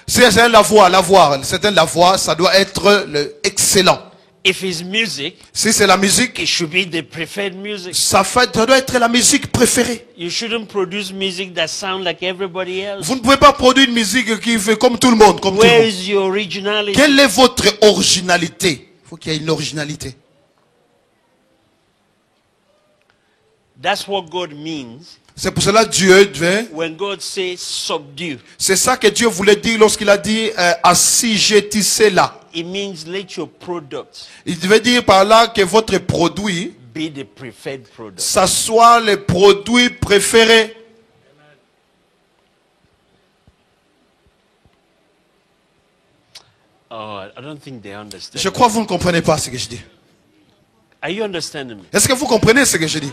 Si c'est un lavoir, c'est un lavoir, ça doit être le excellent. If it's music, Si c'est la musique, it should be the preferred music. ça doit être la musique préférée. You shouldn't produce music that sounds like everybody else. Vous ne pouvez pas produire une musique qui fait comme tout le monde, comme tout le Where monde. is your originality? Quelle est votre originalité? Il faut qu'il y ait une originalité. That's what God means C'est pour cela que Dieu devait. when God says subdue. C'est ça que Dieu voulait dire lorsqu'il a dit assujettissez-la. It means let your product Il devait dire par là que votre produit, be the preferred product. ça soit le produit préféré. Oh, I don't think they understand. Je crois que vous ne comprenez pas ce que je dis. Are you understanding me? Est-ce que vous comprenez ce que je dis?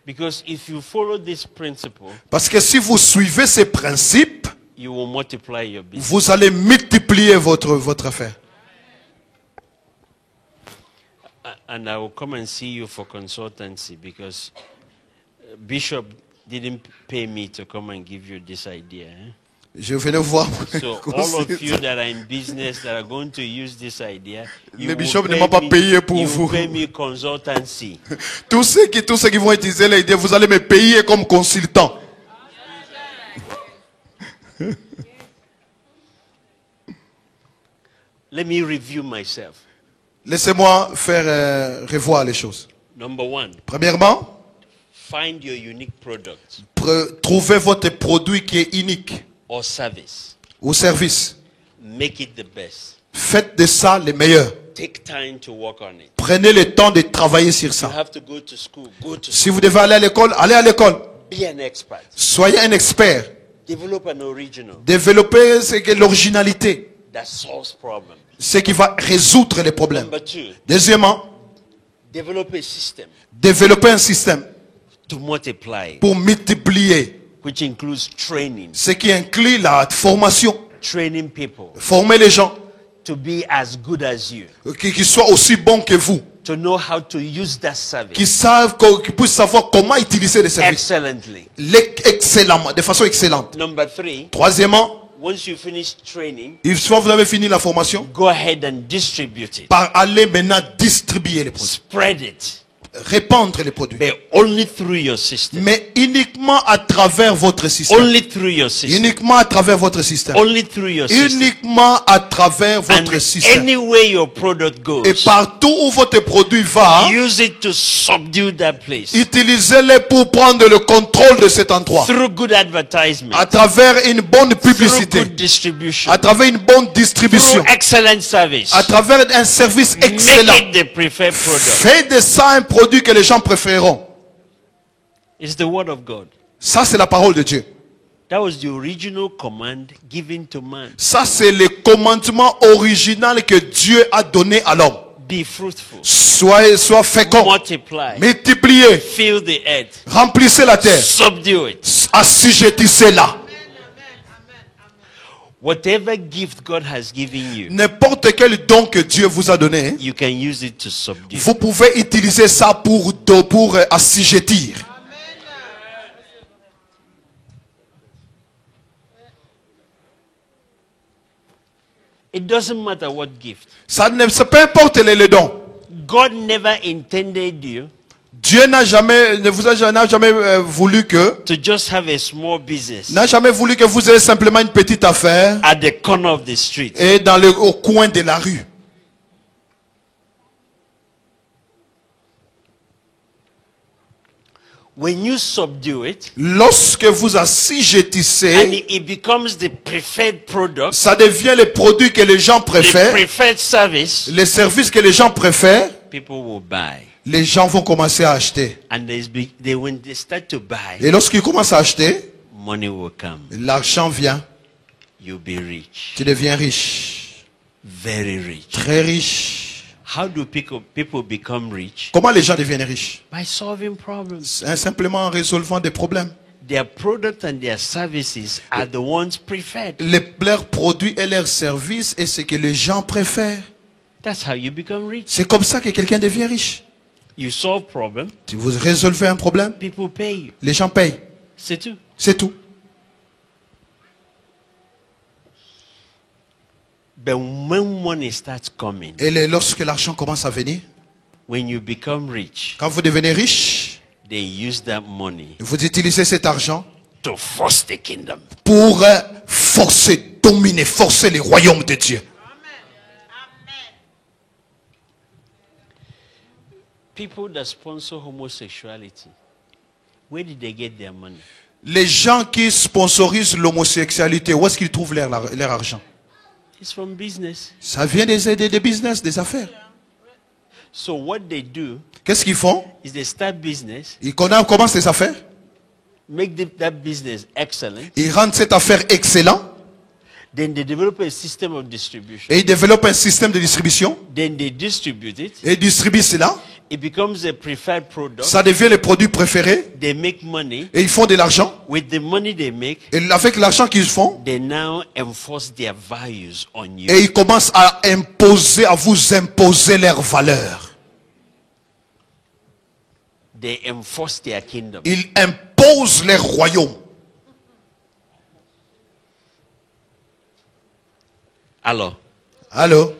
Because if you follow this principle, Parce que si vous suivez ces principes, you will multiply your business. vous allez multiplier votre affaire. And I will come and see you for consultancy because Bishop didn't pay me to come and give you this idea. Je venais voir. So all of you that are in business that are going to use this idea, you Le will bishop ne pay m'a pas me- payé pour you vous. will pay me consultancy. Tous ceux qui vont utiliser l'idée, vous allez me payer comme consultant. Let me review myself. Laissez-moi faire revoir les choses. Number one, Premièrement, find your unique product trouvez votre produit qui est unique or service. ou service. Make it the best. Faites de ça le meilleur. Take time to work on it. Prenez le temps de travailler sur You ça. have to go to school. Go to Si vous devez aller à l'école, allez à l'école. be an expert. Soyez un expert. Develop an original Développez ce que l'originalité, that solves problems. ce qui va résoudre les problèmes. Number two, Deuxièmement, develop a system développez un système to multiply, pour multiplier, which includes training, ce qui inclut la formation. training people Former les gens to be as good as you, qui soient aussi bons que vous, to know how to use that service qui puissent savoir comment utiliser les services excellently. excellemment, de façon excellente. Number three, Troisièmement, once you finish training, une fois que vous avez fini la formation, go ahead and distribute it. par aller maintenant distribuer les produits, Spread it, répandre les produits, but only through your system. mais uniquement à travers votre système, Only through your system. uniquement à travers votre système, Only through your system. uniquement à travers And votre système. anywhere your product Et goes, partout où votre produit va, use it to subdue that place. utilisez-les pour prendre le contrôle de cet endroit. Through good advertisement. À travers une bonne Through publicité, good distribution. à travers une bonne distribution, Through excellent service. à travers un service Make excellent. it the preferred product. Faites de ça un produit que les gens préféreront. It's the word of God. Ça, c'est la parole de Dieu. That was the original command given to man. Ça, c'est le commandement original que Dieu a donné à l'homme. Be fruitful. Sois fécond, Multiply. multipliez, Fill the earth. remplissez la terre, Subdue it. assujettissez-la. Whatever gift God has given you, N'importe quel don que Dieu vous a donné, you can use it to subdue. vous pouvez utiliser ça pour assujettir. It doesn't matter what gift. Peu importe les dons. God never intended you Dieu n'a jamais voulu que, to just have a small business n'a jamais voulu que vous ayez simplement une petite affaire at the corner of the street. et au coin de la rue. When you subdue it Lorsque vous and assujettissez, it becomes the preferred product, ça devient le produit que les gens the préfèrent, preferred service, les services que les gens préfèrent, people will buy. les gens vont commencer à acheter. And when they start to buy, Et lorsqu'ils commencent à acheter, money will come. l'argent vient, You'll be rich. tu deviens riche, Very rich. très riche. How do people become rich? Comment les gens deviennent riches? By solving problems. Simplement en résolvant des problèmes. Their product and their services are the ones preferred. Leurs produits et leurs services est ce que les gens préfèrent. That's how you become rich. C'est comme ça que quelqu'un devient riche. You solve problem, Si vous résolvez un problème, people pay you. les gens payent. C'est tout. C'est tout. But when money starts coming, Et lorsque l'argent commence à venir, when you become rich, quand vous devenez riche, they use that money vous utilisez cet argent to force the kingdom. pour forcer, dominer, forcer les royaumes de Dieu. People that sponsor homosexuality, where did they get their money? Les gens qui sponsorisent l'homosexualité, où est-ce qu'ils trouvent leur argent? It's from business. Ça vient des business, des affaires. So what they do Qu'est-ce qu'ils font? is they start business, Ils commencent les affaires. make that business excellent, Ils rendent cette affaire excellente. then they develop a system of distribution. Et ils développent un système de distribution. Then they distribute it. Et ils distribuent cela. It becomes a preferred product. Ça devient le produit préféré. They make money. Et ils font de l'argent. With the money they make, Et avec l'argent qu'ils font, they now enforce their values on you. et ils commencent à vous imposer leurs valeurs. They enforce their kingdom. Ils imposent leur royaume. Alors, Allô?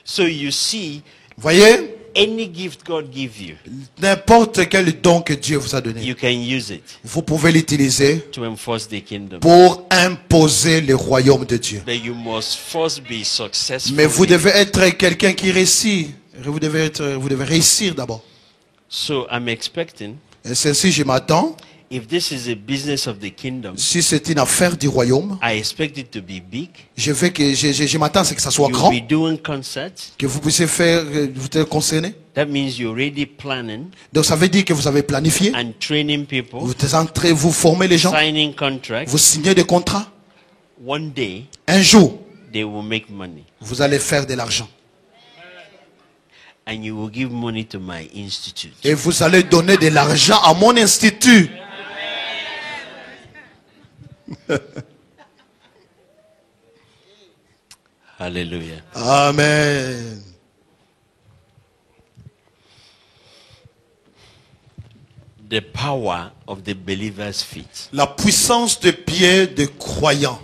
so you see, Voyez? any gift God gives you, N'importe quel don que Dieu vous a donné, you can use it vous pouvez l'utiliser to enforce the kingdom. pour imposer le royaume de Dieu. But you must first be successful. Mais vous devez être quelqu'un qui réussit. Vous devez réussir d'abord. So I'm expecting, Et c'est ainsi je m'attends. if this is a business of the kingdom, Si c'est une affaire du royaume, I expect it to be big. je m'attends à ce que ça soit You'll grand, be doing concerts. que vous puissiez faire, vous êtes concerné. That means you're already planning Donc ça veut dire que vous avez planifié, and training people, vous formez les gens, signing contracts. vous signez des contrats. One day, Un jour, they will make money. vous allez faire de l'argent. And you will give money to my institute. Et vous allez donner de l'argent à mon institut. Hallelujah. Amen. The power of the believer's feet. La puissance de pied des croyants.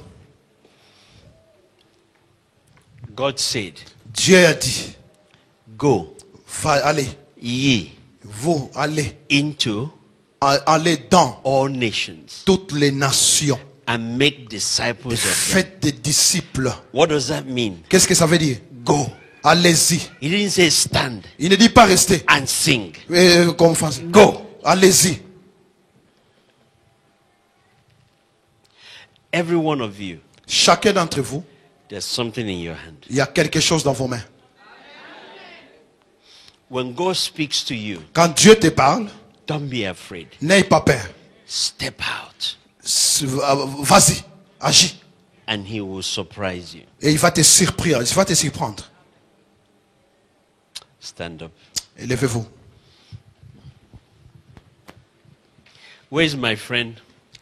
God said, Dieu a dit, go allez, ye vous allez, into allez dans all nations toutes les nations. and make disciples of them. Faites des disciples. What does that mean? Qu'est-ce que ça veut dire? Go. Allez-y. He didn't say stand Il ne dit pas rester. and sing. Comme en français. Go. Allez-y. Every one of you, Chacun d'entre vous, there's something in your hand. il y a quelque chose dans vos mains. When God speaks to you, Quand Dieu te parle, don't be afraid. n'aie pas peur. Step out Vas-y, agis. and he will surprise you. Et il va te surprendre. Il va te surprendre. Stand up. Levez-vous. Where's my friend?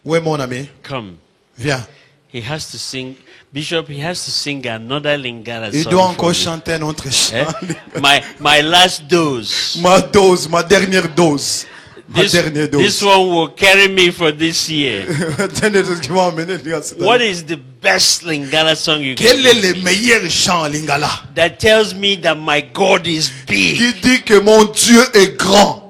Où est mon ami? Come. Viens. He has to sing. Bishop, he has to sing another Lingala Il song doit for encore me. chanter un autre Eh? chant. My last dose. Ma dose, ma dernière dose. Ma dernière This dose. one will carry me for this year. Dernière dose qui va emmener les gars cette année. What is the best Lingala song you Quel can est give le me meilleur chant Lingala? that tells me that my God is big? Qui dit que mon Dieu est grand.